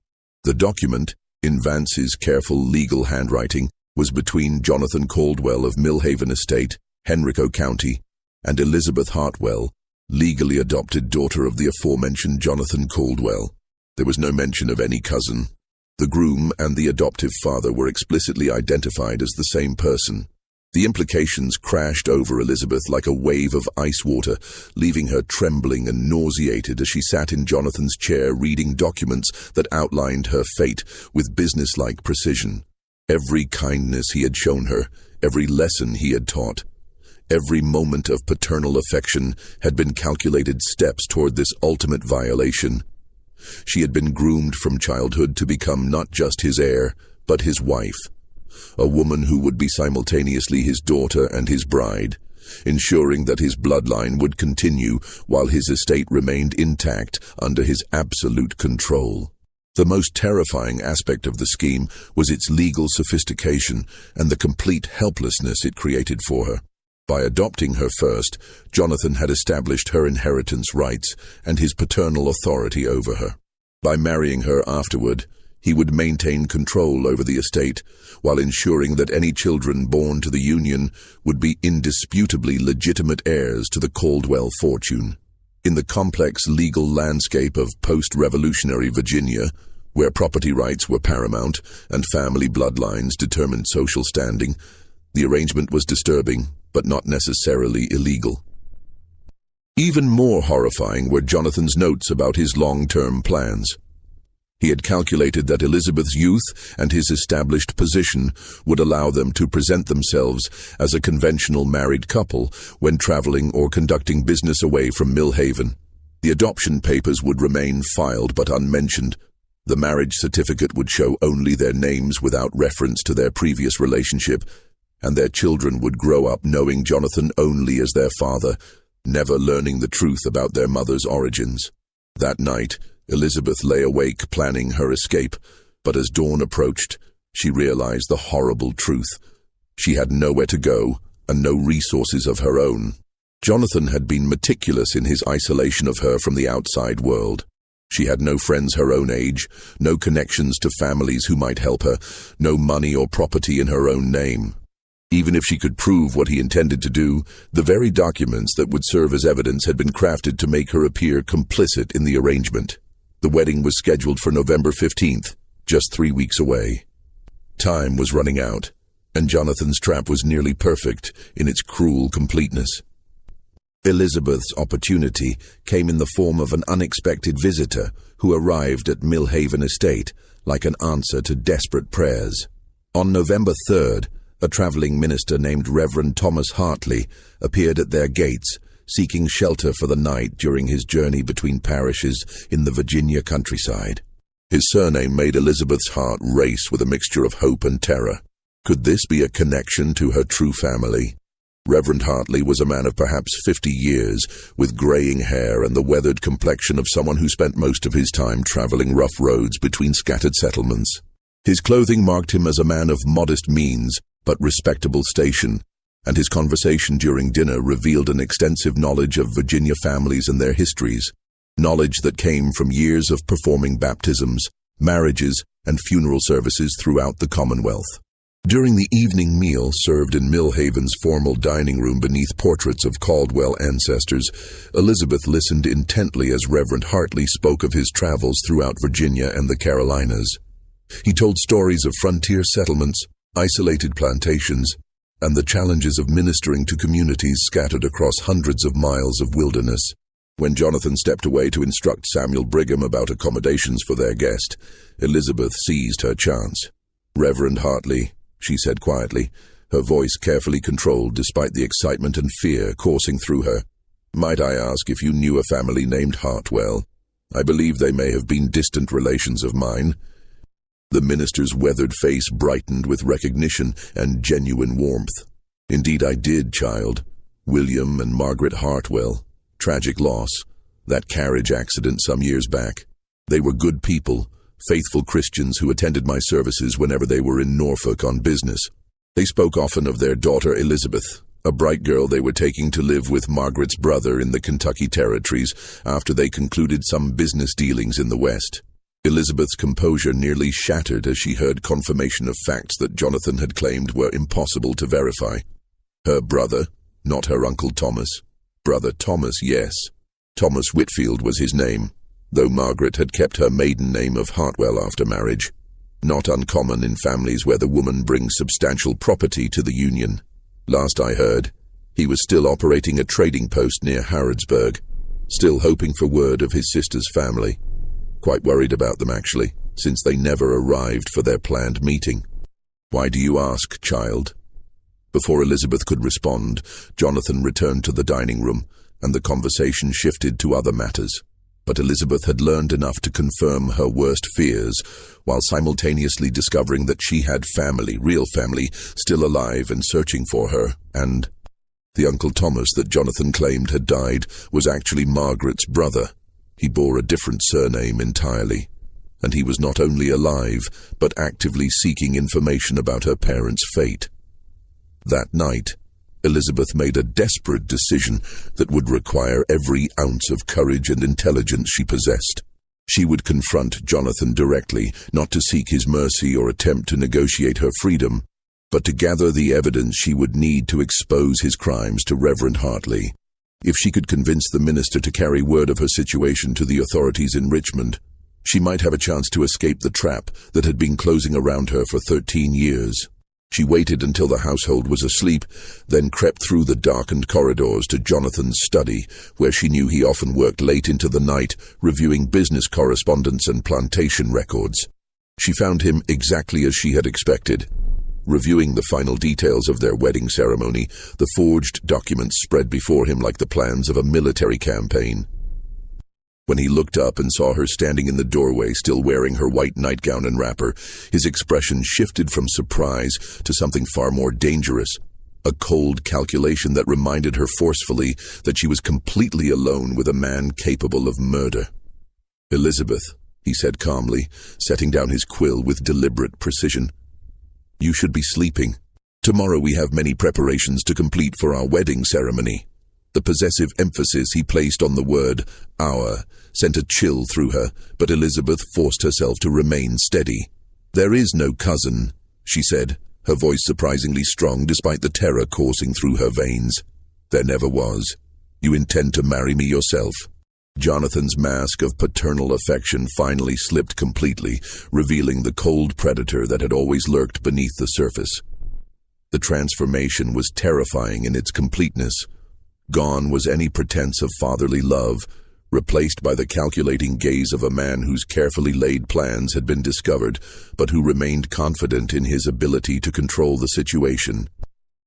The document, in Vance's careful legal handwriting, was between Jonathan Caldwell of Millhaven Estate, Henrico County, and Elizabeth Hartwell, legally adopted daughter of the aforementioned Jonathan Caldwell. There was no mention of any cousin. The groom and the adoptive father were explicitly identified as the same person. The implications crashed over Elizabeth like a wave of ice water, leaving her trembling and nauseated as she sat in Jonathan's chair reading documents that outlined her fate with businesslike precision. Every kindness he had shown her, every lesson he had taught, every moment of paternal affection had been calculated steps toward this ultimate violation. She had been groomed from childhood to become not just his heir, but his wife. A woman who would be simultaneously his daughter and his bride, ensuring that his bloodline would continue while his estate remained intact under his absolute control. The most terrifying aspect of the scheme was its legal sophistication and the complete helplessness it created for her. By adopting her first, Jonathan had established her inheritance rights and his paternal authority over her. By marrying her afterward, he would maintain control over the estate, while ensuring that any children born to the union would be indisputably legitimate heirs to the Caldwell fortune. In the complex legal landscape of post-revolutionary Virginia, where property rights were paramount and family bloodlines determined social standing, the arrangement was disturbing, but not necessarily illegal. Even more horrifying were Jonathan's notes about his long-term plans. He had calculated that Elizabeth's youth and his established position would allow them to present themselves as a conventional married couple when traveling or conducting business away from Millhaven. The adoption papers would remain filed but unmentioned. The marriage certificate would show only their names without reference to their previous relationship, and their children would grow up knowing Jonathan only as their father, never learning the truth about their mother's origins. That night, Elizabeth lay awake planning her escape, but as dawn approached, she realized the horrible truth. She had nowhere to go and no resources of her own. Jonathan had been meticulous in his isolation of her from the outside world. She had no friends her own age, no connections to families who might help her, no money or property in her own name. Even if she could prove what he intended to do, the very documents that would serve as evidence had been crafted to make her appear complicit in the arrangement. The wedding was scheduled for November 15th, just 3 weeks away. Time was running out, and Jonathan's trap was nearly perfect in its cruel completeness. Elizabeth's opportunity came in the form of an unexpected visitor who arrived at Millhaven Estate like an answer to desperate prayers. On November 3rd, a traveling minister named Reverend Thomas Hartley appeared at their gates, seeking shelter for the night during his journey between parishes in the Virginia countryside. His surname made Elizabeth's heart race with a mixture of hope and terror. Could this be a connection to her true family? Reverend Hartley was a man of perhaps 50 years, with graying hair and the weathered complexion of someone who spent most of his time traveling rough roads between scattered settlements. His clothing marked him as a man of modest means, but respectable station, and his conversation during dinner revealed an extensive knowledge of Virginia families and their histories, knowledge that came from years of performing baptisms, marriages, and funeral services throughout the Commonwealth. During the evening meal served in Millhaven's formal dining room beneath portraits of Caldwell ancestors, Elizabeth listened intently as Reverend Hartley spoke of his travels throughout Virginia and the Carolinas. He told stories of frontier settlements, isolated plantations, and the challenges of ministering to communities scattered across hundreds of miles of wilderness. When Jonathan stepped away to instruct Samuel Brigham about accommodations for their guest, Elizabeth seized her chance. "Reverend Hartley," she said quietly, her voice carefully controlled despite the excitement and fear coursing through her. "Might I ask if you knew a family named Hartwell? I believe they may have been distant relations of mine." The minister's weathered face brightened with recognition and genuine warmth. "Indeed I did, child. William and Margaret Hartwell. Tragic loss. That carriage accident some years back. They were good people, faithful Christians who attended my services whenever they were in Norfolk on business. They spoke often of their daughter Elizabeth, a bright girl they were taking to live with Margaret's brother in the Kentucky territories after they concluded some business dealings in the West. Elizabeth's composure nearly shattered as she heard confirmation of facts that Jonathan had claimed were impossible to verify. Her brother, not her Uncle Thomas. Brother Thomas, yes. Thomas Whitfield was his name, though Margaret had kept her maiden name of Hartwell after marriage. Not uncommon in families where the woman brings substantial property to the union. Last I heard, he was still operating a trading post near Harrodsburg, still hoping for word of his sister's family. Quite worried about them, actually, since they never arrived for their planned meeting. "Why do you ask, child?" Before Elizabeth could respond, Jonathan returned to the dining room, and the conversation shifted to other matters. But Elizabeth had learned enough to confirm her worst fears, while simultaneously discovering that she had family, real family, still alive and searching for her, and the Uncle Thomas that Jonathan claimed had died was actually Margaret's brother. He bore a different surname entirely, and he was not only alive, but actively seeking information about her parents' fate. That night, Elizabeth made a desperate decision that would require every ounce of courage and intelligence she possessed. She would confront Jonathan directly, not to seek his mercy or attempt to negotiate her freedom, but to gather the evidence she would need to expose his crimes to Reverend Hartley. If she could convince the minister to carry word of her situation to the authorities in Richmond, she might have a chance to escape the trap that had been closing around her for 13 years. She waited until the household was asleep, then crept through the darkened corridors to Jonathan's study, where she knew he often worked late into the night, reviewing business correspondence and plantation records. She found him exactly as she had expected. Reviewing the final details of their wedding ceremony, the forged documents spread before him like the plans of a military campaign. When he looked up and saw her standing in the doorway, still wearing her white nightgown and wrapper, his expression shifted from surprise to something far more dangerous, a cold calculation that reminded her forcefully that she was completely alone with a man capable of murder. "Elizabeth," he said calmly, setting down his quill with deliberate precision, "you should be sleeping. Tomorrow we have many preparations to complete for our wedding ceremony." The possessive emphasis he placed on the word "our" sent a chill through her, but Elizabeth forced herself to remain steady. "There is no cousin," she said, her voice surprisingly strong despite the terror coursing through her veins. "There never was. You intend to marry me yourself." Jonathan's mask of paternal affection finally slipped completely, revealing the cold predator that had always lurked beneath the surface. The transformation was terrifying in its completeness. Gone was any pretense of fatherly love, replaced by the calculating gaze of a man whose carefully laid plans had been discovered, but who remained confident in his ability to control the situation.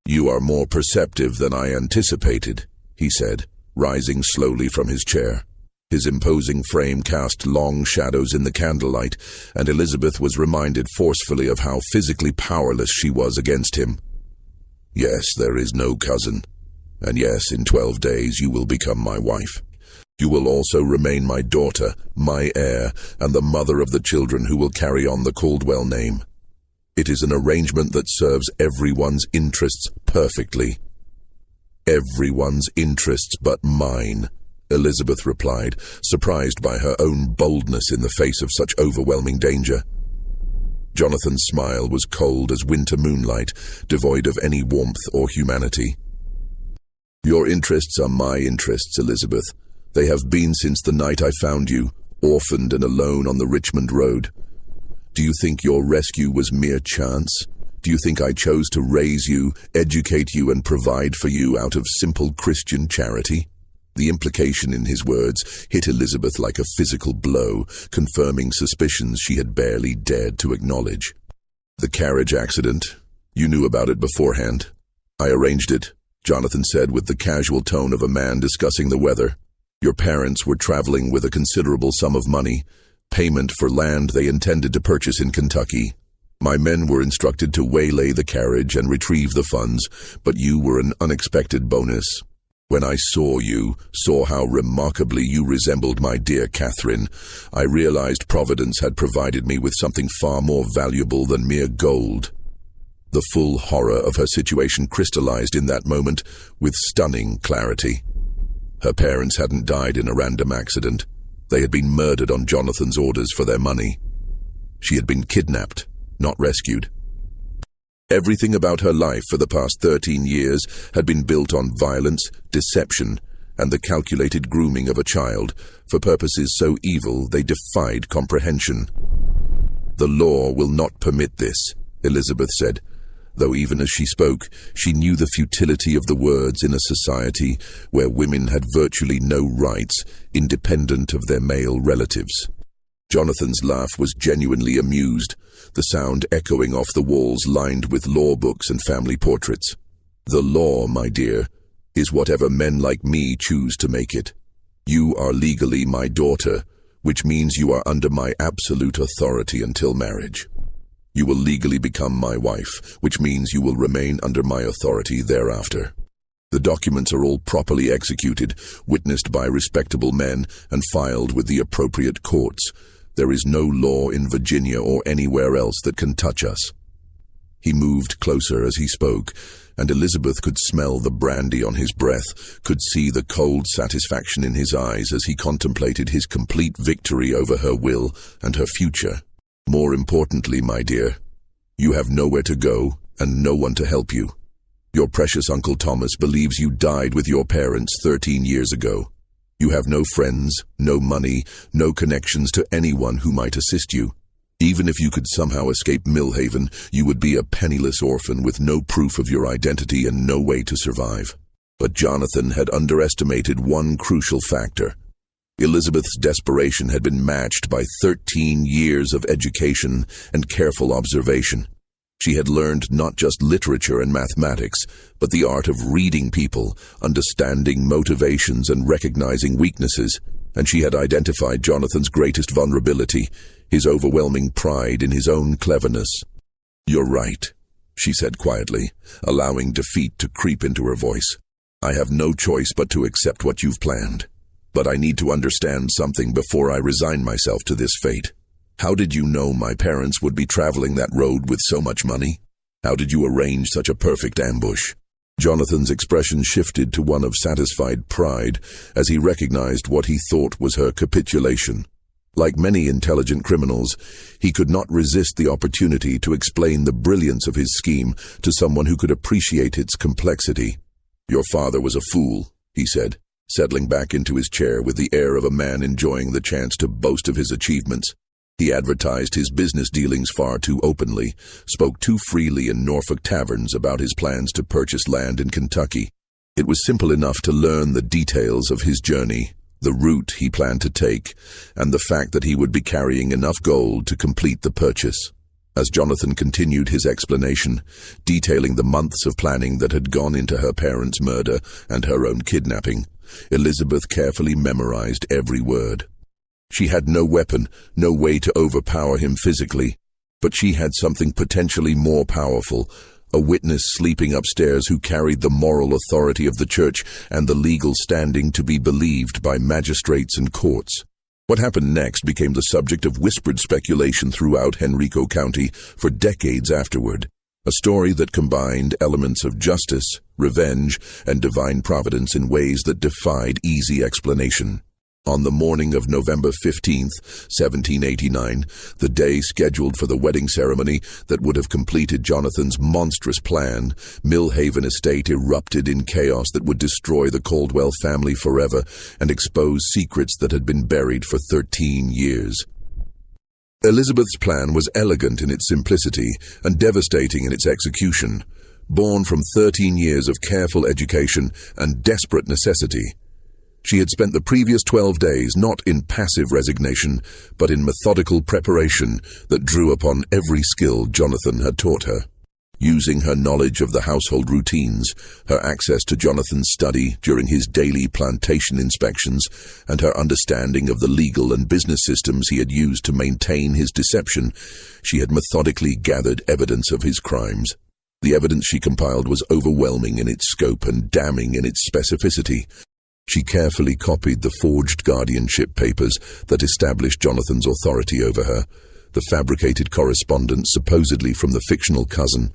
"You are more perceptive than I anticipated," he said, rising slowly from his chair. His imposing frame cast long shadows in the candlelight, and Elizabeth was reminded forcefully of how physically powerless she was against him. "Yes, there is no cousin. And yes, in 12 days you will become my wife. You will also remain my daughter, my heir, and the mother of the children who will carry on the Caldwell name. It is an arrangement that serves everyone's interests perfectly." "Everyone's interests but mine," Elizabeth replied, surprised by her own boldness in the face of such overwhelming danger. Jonathan's smile was cold as winter moonlight, devoid of any warmth or humanity. "Your interests are my interests, Elizabeth. They have been since the night I found you, orphaned and alone on the Richmond Road. Do you think your rescue was mere chance? Do you think I chose to raise you, educate you, and provide for you out of simple Christian charity?" The implication in his words hit Elizabeth like a physical blow, confirming suspicions she had barely dared to acknowledge. "The carriage accident, you knew about it beforehand. I arranged it," Jonathan said with the casual tone of a man discussing the weather. "Your parents were traveling with a considerable sum of money, payment for land they intended to purchase in Kentucky. My men were instructed to waylay the carriage and retrieve the funds, but you were an unexpected bonus. When I saw how remarkably you resembled my dear Catherine, I realized Providence had provided me with something far more valuable than mere gold." The full horror of her situation crystallized in that moment with stunning clarity. Her parents hadn't died in a random accident. They had been murdered on Jonathan's orders for their money. She had been kidnapped, not rescued. Everything about her life for the past 13 years had been built on violence, deception, and the calculated grooming of a child for purposes so evil they defied comprehension. "The law will not permit this," Elizabeth said, though even as she spoke, she knew the futility of the words in a society where women had virtually no rights, independent of their male relatives. Jonathan's laugh was genuinely amused, the sound echoing off the walls lined with law books and family portraits. "The law, my dear, is whatever men like me choose to make it. You are legally my daughter, which means you are under my absolute authority until marriage. You will legally become my wife, which means you will remain under my authority thereafter. The documents are all properly executed, witnessed by respectable men, and filed with the appropriate courts. There is no law in Virginia or anywhere else that can touch us." He moved closer as he spoke, and Elizabeth could smell the brandy on his breath, could see the cold satisfaction in his eyes as he contemplated his complete victory over her will and her future. "More importantly, my dear, you have nowhere to go and no one to help you. Your precious Uncle Thomas believes you died with your parents 13 years ago. You have no friends, no money, no connections to anyone who might assist you. Even if you could somehow escape Millhaven, you would be a penniless orphan with no proof of your identity and no way to survive." But Jonathan had underestimated one crucial factor. Elizabeth's desperation had been matched by 13 years of education and careful observation. She had learned not just literature and mathematics, but the art of reading people, understanding motivations and recognizing weaknesses, and she had identified Jonathan's greatest vulnerability, his overwhelming pride in his own cleverness. "You're right," she said quietly, allowing defeat to creep into her voice. "I have no choice but to accept what you've planned. But I need to understand something before I resign myself to this fate. How did you know my parents would be traveling that road with so much money? How did you arrange such a perfect ambush?" Jonathan's expression shifted to one of satisfied pride as he recognized what he thought was her capitulation. Like many intelligent criminals, he could not resist the opportunity to explain the brilliance of his scheme to someone who could appreciate its complexity. "Your father was a fool," he said, settling back into his chair with the air of a man enjoying the chance to boast of his achievements. He advertised his business dealings far too openly, spoke too freely in Norfolk taverns about his plans to purchase land in Kentucky. It was simple enough to learn the details of his journey, the route he planned to take, and the fact that he would be carrying enough gold to complete the purchase. As Jonathan continued his explanation, detailing the months of planning that had gone into her parents' murder and her own kidnapping, Elizabeth carefully memorized every word. She had no weapon, no way to overpower him physically, but she had something potentially more powerful, a witness sleeping upstairs who carried the moral authority of the church and the legal standing to be believed by magistrates and courts. What happened next became the subject of whispered speculation throughout Henrico County for decades afterward, a story that combined elements of justice, revenge, and divine providence in ways that defied easy explanation. On the morning of November 15th, 1789, the day scheduled for the wedding ceremony that would have completed Jonathan's monstrous plan, Millhaven Estate erupted in chaos that would destroy the Caldwell family forever and expose secrets that had been buried for 13 years. Elizabeth's plan was elegant in its simplicity and devastating in its execution, born from 13 years of careful education and desperate necessity. She had spent the previous 12 days not in passive resignation, but in methodical preparation that drew upon every skill Jonathan had taught her. Using her knowledge of the household routines, her access to Jonathan's study during his daily plantation inspections, and her understanding of the legal and business systems he had used to maintain his deception, she had methodically gathered evidence of his crimes. The evidence she compiled was overwhelming in its scope and damning in its specificity. She carefully copied the forged guardianship papers that established Jonathan's authority over her, the fabricated correspondence supposedly from the fictional cousin,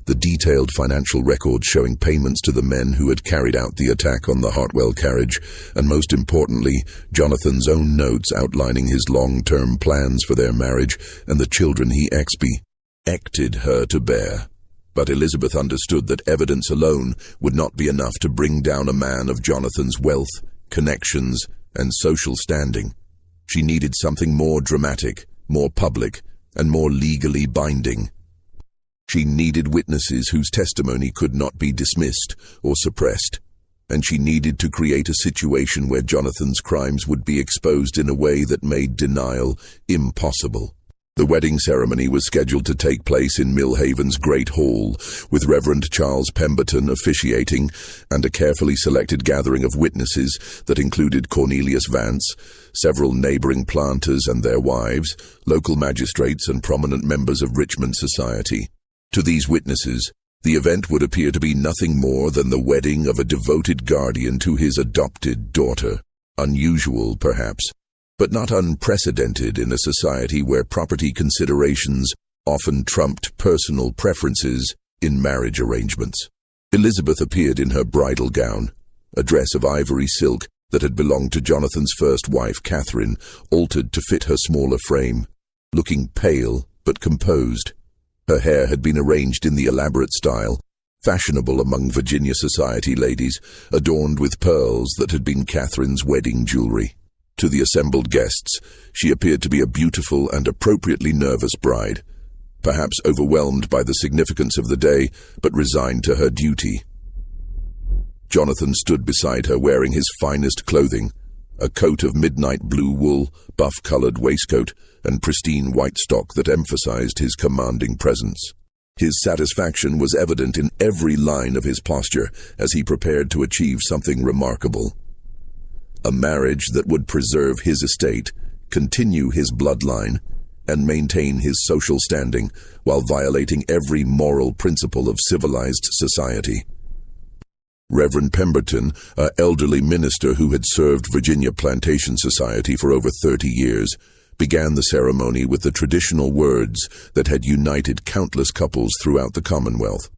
the detailed financial records showing payments to the men who had carried out the attack on the Hartwell carriage, and most importantly, Jonathan's own notes outlining his long-term plans for their marriage and the children he expected her to bear. But Elizabeth understood that evidence alone would not be enough to bring down a man of Jonathan's wealth, connections, and social standing. She needed something more dramatic, more public, and more legally binding. She needed witnesses whose testimony could not be dismissed or suppressed, and she needed to create a situation where Jonathan's crimes would be exposed in a way that made denial impossible. The wedding ceremony was scheduled to take place in Millhaven's Great Hall, with Reverend Charles Pemberton officiating, and a carefully selected gathering of witnesses that included Cornelius Vance, several neighboring planters and their wives, local magistrates, and prominent members of Richmond society. To these witnesses, the event would appear to be nothing more than the wedding of a devoted guardian to his adopted daughter. Unusual, perhaps, but not unprecedented in a society where property considerations often trumped personal preferences in marriage arrangements. Elizabeth appeared in her bridal gown, a dress of ivory silk that had belonged to Jonathan's first wife, Catherine, altered to fit her smaller frame, looking pale but composed. Her hair had been arranged in the elaborate style, fashionable among Virginia society ladies, adorned with pearls that had been Catherine's wedding jewelry. To the assembled guests, she appeared to be a beautiful and appropriately nervous bride, perhaps overwhelmed by the significance of the day, but resigned to her duty. Jonathan stood beside her wearing his finest clothing, a coat of midnight blue wool, buff-colored waistcoat, and pristine white stock that emphasized his commanding presence. His satisfaction was evident in every line of his posture as he prepared to achieve something remarkable. A marriage that would preserve his estate, continue his bloodline, and maintain his social standing while violating every moral principle of civilized society. Reverend Pemberton, an elderly minister who had served Virginia Plantation Society for over 30 years, began the ceremony with the traditional words that had united countless couples throughout the Commonwealth.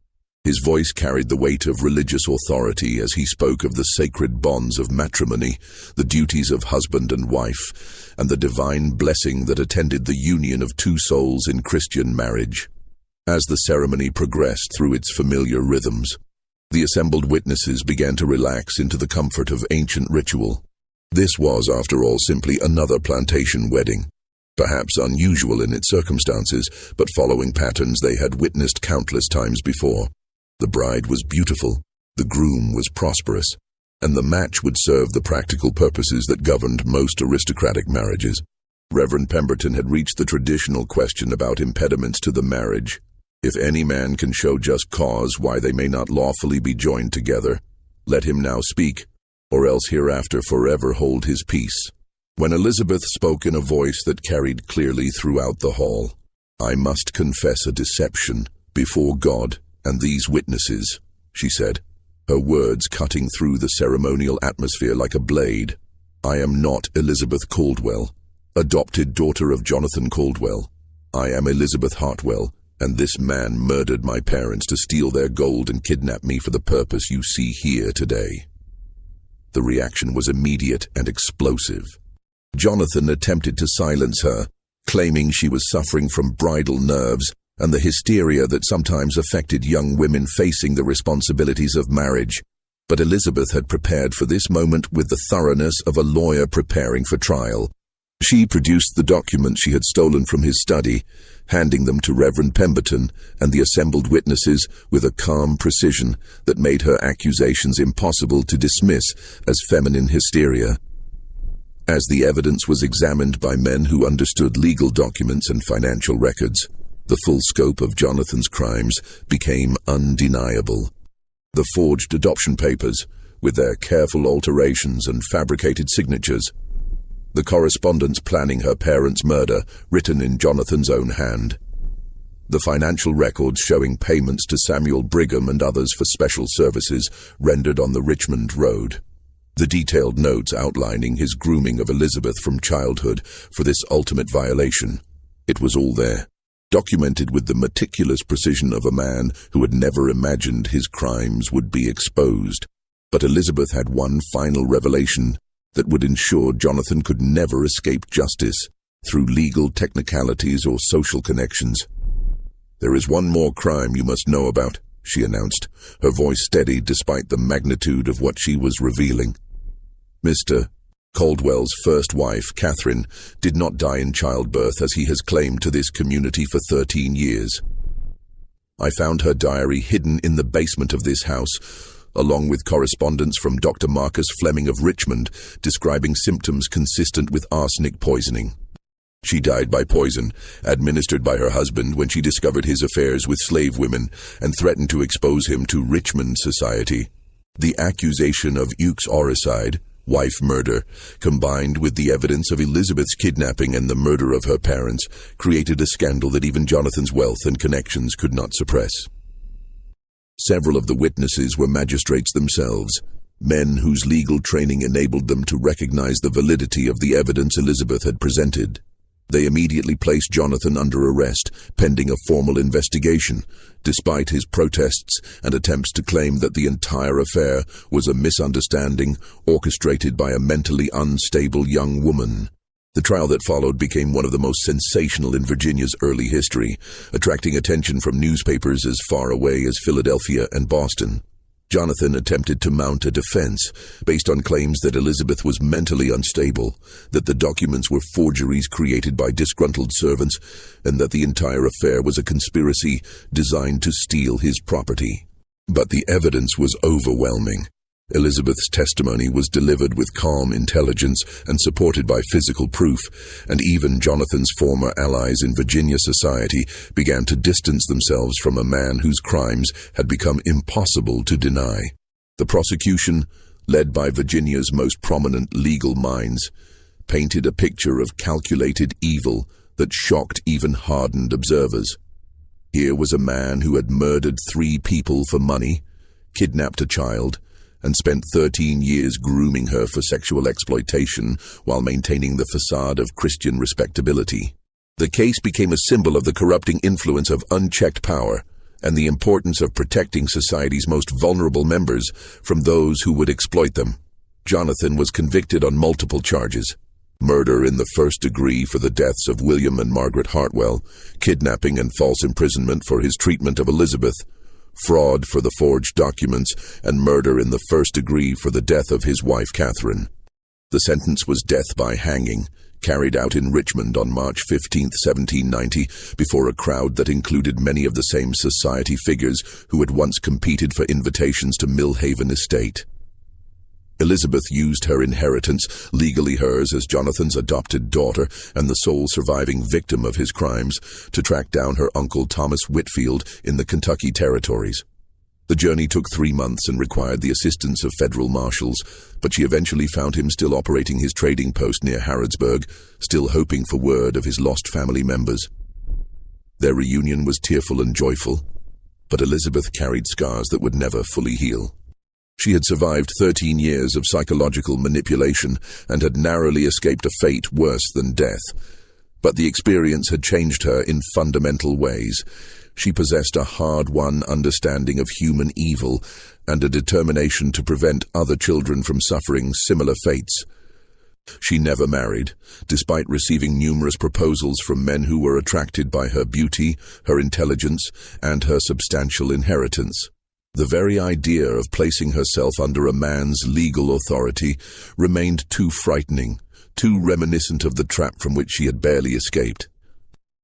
His voice carried the weight of religious authority as he spoke of the sacred bonds of matrimony, the duties of husband and wife, and the divine blessing that attended the union of two souls in Christian marriage. As the ceremony progressed through its familiar rhythms, the assembled witnesses began to relax into the comfort of ancient ritual. This was, after all, simply another plantation wedding, perhaps unusual in its circumstances, but following patterns they had witnessed countless times before. The bride was beautiful, the groom was prosperous, and the match would serve the practical purposes that governed most aristocratic marriages. Reverend Pemberton had reached the traditional question about impediments to the marriage. If any man can show just cause why they may not lawfully be joined together, let him now speak, or else hereafter forever hold his peace. When Elizabeth spoke in a voice that carried clearly throughout the hall, "I must confess a deception before God and these witnesses," she said, her words cutting through the ceremonial atmosphere like a blade. "I am not Elizabeth Caldwell, adopted daughter of Jonathan Caldwell. I am Elizabeth Hartwell, and this man murdered my parents to steal their gold and kidnap me for the purpose you see here today." The reaction was immediate and explosive. Jonathan attempted to silence her, claiming she was suffering from bridal nerves and the hysteria that sometimes affected young women facing the responsibilities of marriage. But Elizabeth had prepared for this moment with the thoroughness of a lawyer preparing for trial. She produced the documents she had stolen from his study, handing them to Reverend Pemberton and the assembled witnesses with a calm precision that made her accusations impossible to dismiss as feminine hysteria. As the evidence was examined by men who understood legal documents and financial records, the full scope of Jonathan's crimes became undeniable. The forged adoption papers, with their careful alterations and fabricated signatures, the correspondence planning her parents' murder written in Jonathan's own hand, the financial records showing payments to Samuel Brigham and others for special services rendered on the Richmond Road, the detailed notes outlining his grooming of Elizabeth from childhood for this ultimate violation. It was all there, documented with the meticulous precision of a man who had never imagined his crimes would be exposed. But Elizabeth had one final revelation that would ensure Jonathan could never escape justice through legal technicalities or social connections. "There is one more crime you must know about," she announced, her voice steady despite the magnitude of what she was revealing. Mr. Caldwell's first wife, Catherine, did not die in childbirth as he has claimed to this community for 13 years. I found her diary hidden in the basement of this house, along with correspondence from Dr. Marcus Fleming of Richmond describing symptoms consistent with arsenic poisoning. She died by poison, administered by her husband when she discovered his affairs with slave women and threatened to expose him to Richmond society. The accusation of uxoricide, wife murder, combined with the evidence of Elizabeth's kidnapping and the murder of her parents, created a scandal that even Jonathan's wealth and connections could not suppress. Several of the witnesses were magistrates themselves, men whose legal training enabled them to recognize the validity of the evidence Elizabeth had presented. They immediately placed Jonathan under arrest, pending a formal investigation, despite his protests and attempts to claim that the entire affair was a misunderstanding orchestrated by a mentally unstable young woman. The trial that followed became one of the most sensational in Virginia's early history, attracting attention from newspapers as far away as Philadelphia and Boston. Jonathan attempted to mount a defense based on claims that Elizabeth was mentally unstable, that the documents were forgeries created by disgruntled servants, and that the entire affair was a conspiracy designed to steal his property. But the evidence was overwhelming. Elizabeth's testimony was delivered with calm intelligence and supported by physical proof, and even Jonathan's former allies in Virginia society began to distance themselves from a man whose crimes had become impossible to deny. The prosecution, led by Virginia's most prominent legal minds, painted a picture of calculated evil that shocked even hardened observers. Here was a man who had murdered 3 people for money, kidnapped a child, and spent 13 years grooming her for sexual exploitation while maintaining the facade of Christian respectability. The case became a symbol of the corrupting influence of unchecked power and the importance of protecting society's most vulnerable members from those who would exploit them. Jonathan was convicted on multiple charges: murder in the first degree for the deaths of William and Margaret Hartwell, kidnapping and false imprisonment for his treatment of Elizabeth, fraud for the forged documents, and murder in the first degree for the death of his wife Catherine. The sentence was death by hanging, carried out in Richmond on March 15, 1790, before a crowd that included many of the same society figures who had once competed for invitations to Millhaven Estate. Elizabeth used her inheritance, legally hers as Jonathan's adopted daughter and the sole surviving victim of his crimes, to track down her uncle Thomas Whitfield in the Kentucky territories. The journey took 3 months and required the assistance of federal marshals, but she eventually found him still operating his trading post near Harrodsburg, still hoping for word of his lost family members. Their reunion was tearful and joyful, but Elizabeth carried scars that would never fully heal. She had survived 13 years of psychological manipulation and had narrowly escaped a fate worse than death. But the experience had changed her in fundamental ways. She possessed a hard-won understanding of human evil and a determination to prevent other children from suffering similar fates. She never married, despite receiving numerous proposals from men who were attracted by her beauty, her intelligence, and her substantial inheritance. The very idea of placing herself under a man's legal authority remained too frightening, too reminiscent of the trap from which she had barely escaped.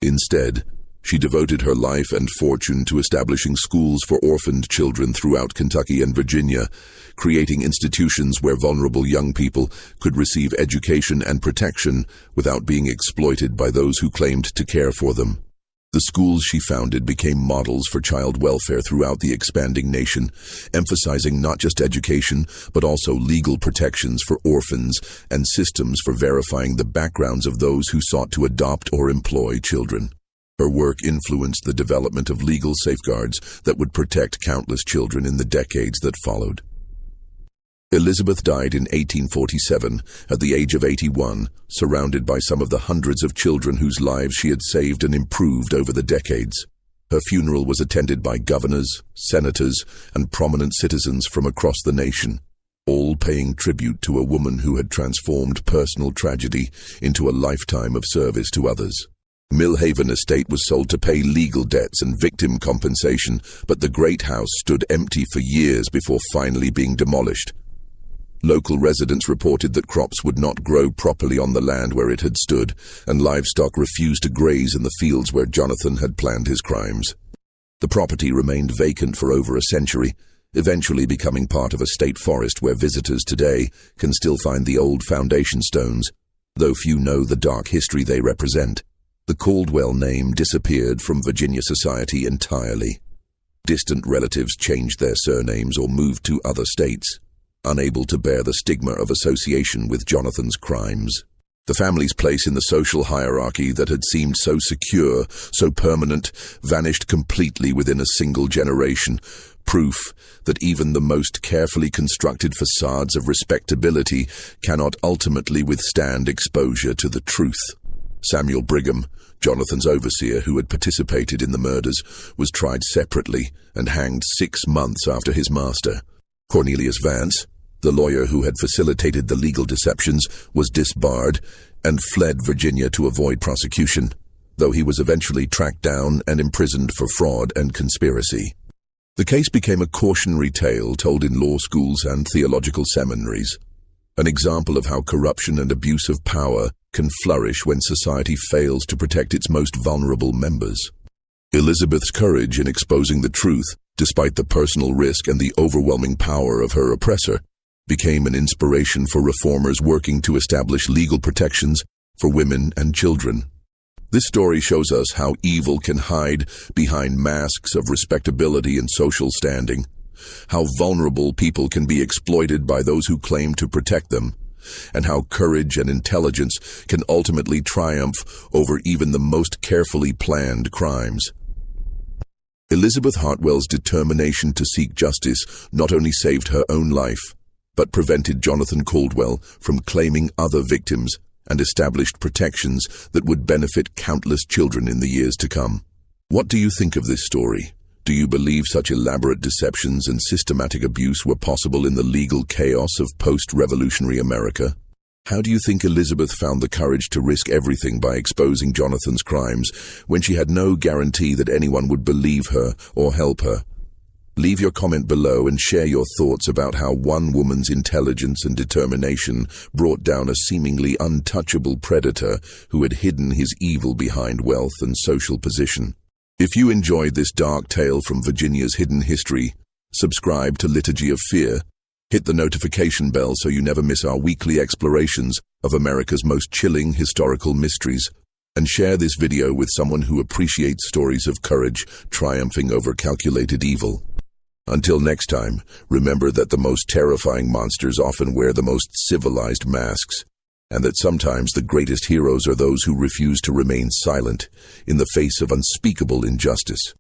Instead, she devoted her life and fortune to establishing schools for orphaned children throughout Kentucky and Virginia, creating institutions where vulnerable young people could receive education and protection without being exploited by those who claimed to care for them. The schools she founded became models for child welfare throughout the expanding nation, emphasizing not just education, but also legal protections for orphans and systems for verifying the backgrounds of those who sought to adopt or employ children. Her work influenced the development of legal safeguards that would protect countless children in the decades that followed. Elizabeth died in 1847 at the age of 81, surrounded by some of the hundreds of children whose lives she had saved and improved over the decades. Her funeral was attended by governors, senators, and prominent citizens from across the nation, all paying tribute to a woman who had transformed personal tragedy into a lifetime of service to others. Millhaven estate was sold to pay legal debts and victim compensation, but the great house stood empty for years before finally being demolished. Local residents reported that crops would not grow properly on the land where it had stood, and livestock refused to graze in the fields where Jonathan had planned his crimes. The property remained vacant for over a century, eventually becoming part of a state forest where visitors today can still find the old foundation stones, though few know the dark history they represent. The Caldwell name disappeared from Virginia society entirely. Distant relatives changed their surnames or moved to other states, unable to bear the stigma of association with Jonathan's crimes. The family's place in the social hierarchy that had seemed so secure, so permanent, vanished completely within a single generation, proof that even the most carefully constructed facades of respectability cannot ultimately withstand exposure to the truth. Samuel Brigham, Jonathan's overseer who had participated in the murders, was tried separately and hanged 6 months after his master. Cornelius Vance, the lawyer who had facilitated the legal deceptions, was disbarred and fled Virginia to avoid prosecution, though he was eventually tracked down and imprisoned for fraud and conspiracy. The case became a cautionary tale told in law schools and theological seminaries, an example of how corruption and abuse of power can flourish when society fails to protect its most vulnerable members. Elizabeth's courage in exposing the truth, despite the personal risk and the overwhelming power of her oppressor, became an inspiration for reformers working to establish legal protections for women and children. This story shows us how evil can hide behind masks of respectability and social standing, how vulnerable people can be exploited by those who claim to protect them, and how courage and intelligence can ultimately triumph over even the most carefully planned crimes. Elizabeth Hartwell's determination to seek justice not only saved her own life, but prevented Jonathan Caldwell from claiming other victims and established protections that would benefit countless children in the years to come. What do you think of this story? Do you believe such elaborate deceptions and systematic abuse were possible in the legal chaos of post-revolutionary America? How do you think Elizabeth found the courage to risk everything by exposing Jonathan's crimes when she had no guarantee that anyone would believe her or help her? Leave your comment below and share your thoughts about how one woman's intelligence and determination brought down a seemingly untouchable predator who had hidden his evil behind wealth and social position. If you enjoyed this dark tale from Virginia's hidden history, subscribe to Liturgy of Fear, hit the notification bell so you never miss our weekly explorations of America's most chilling historical mysteries, and share this video with someone who appreciates stories of courage triumphing over calculated evil. Until next time, remember that the most terrifying monsters often wear the most civilized masks, and that sometimes the greatest heroes are those who refuse to remain silent in the face of unspeakable injustice.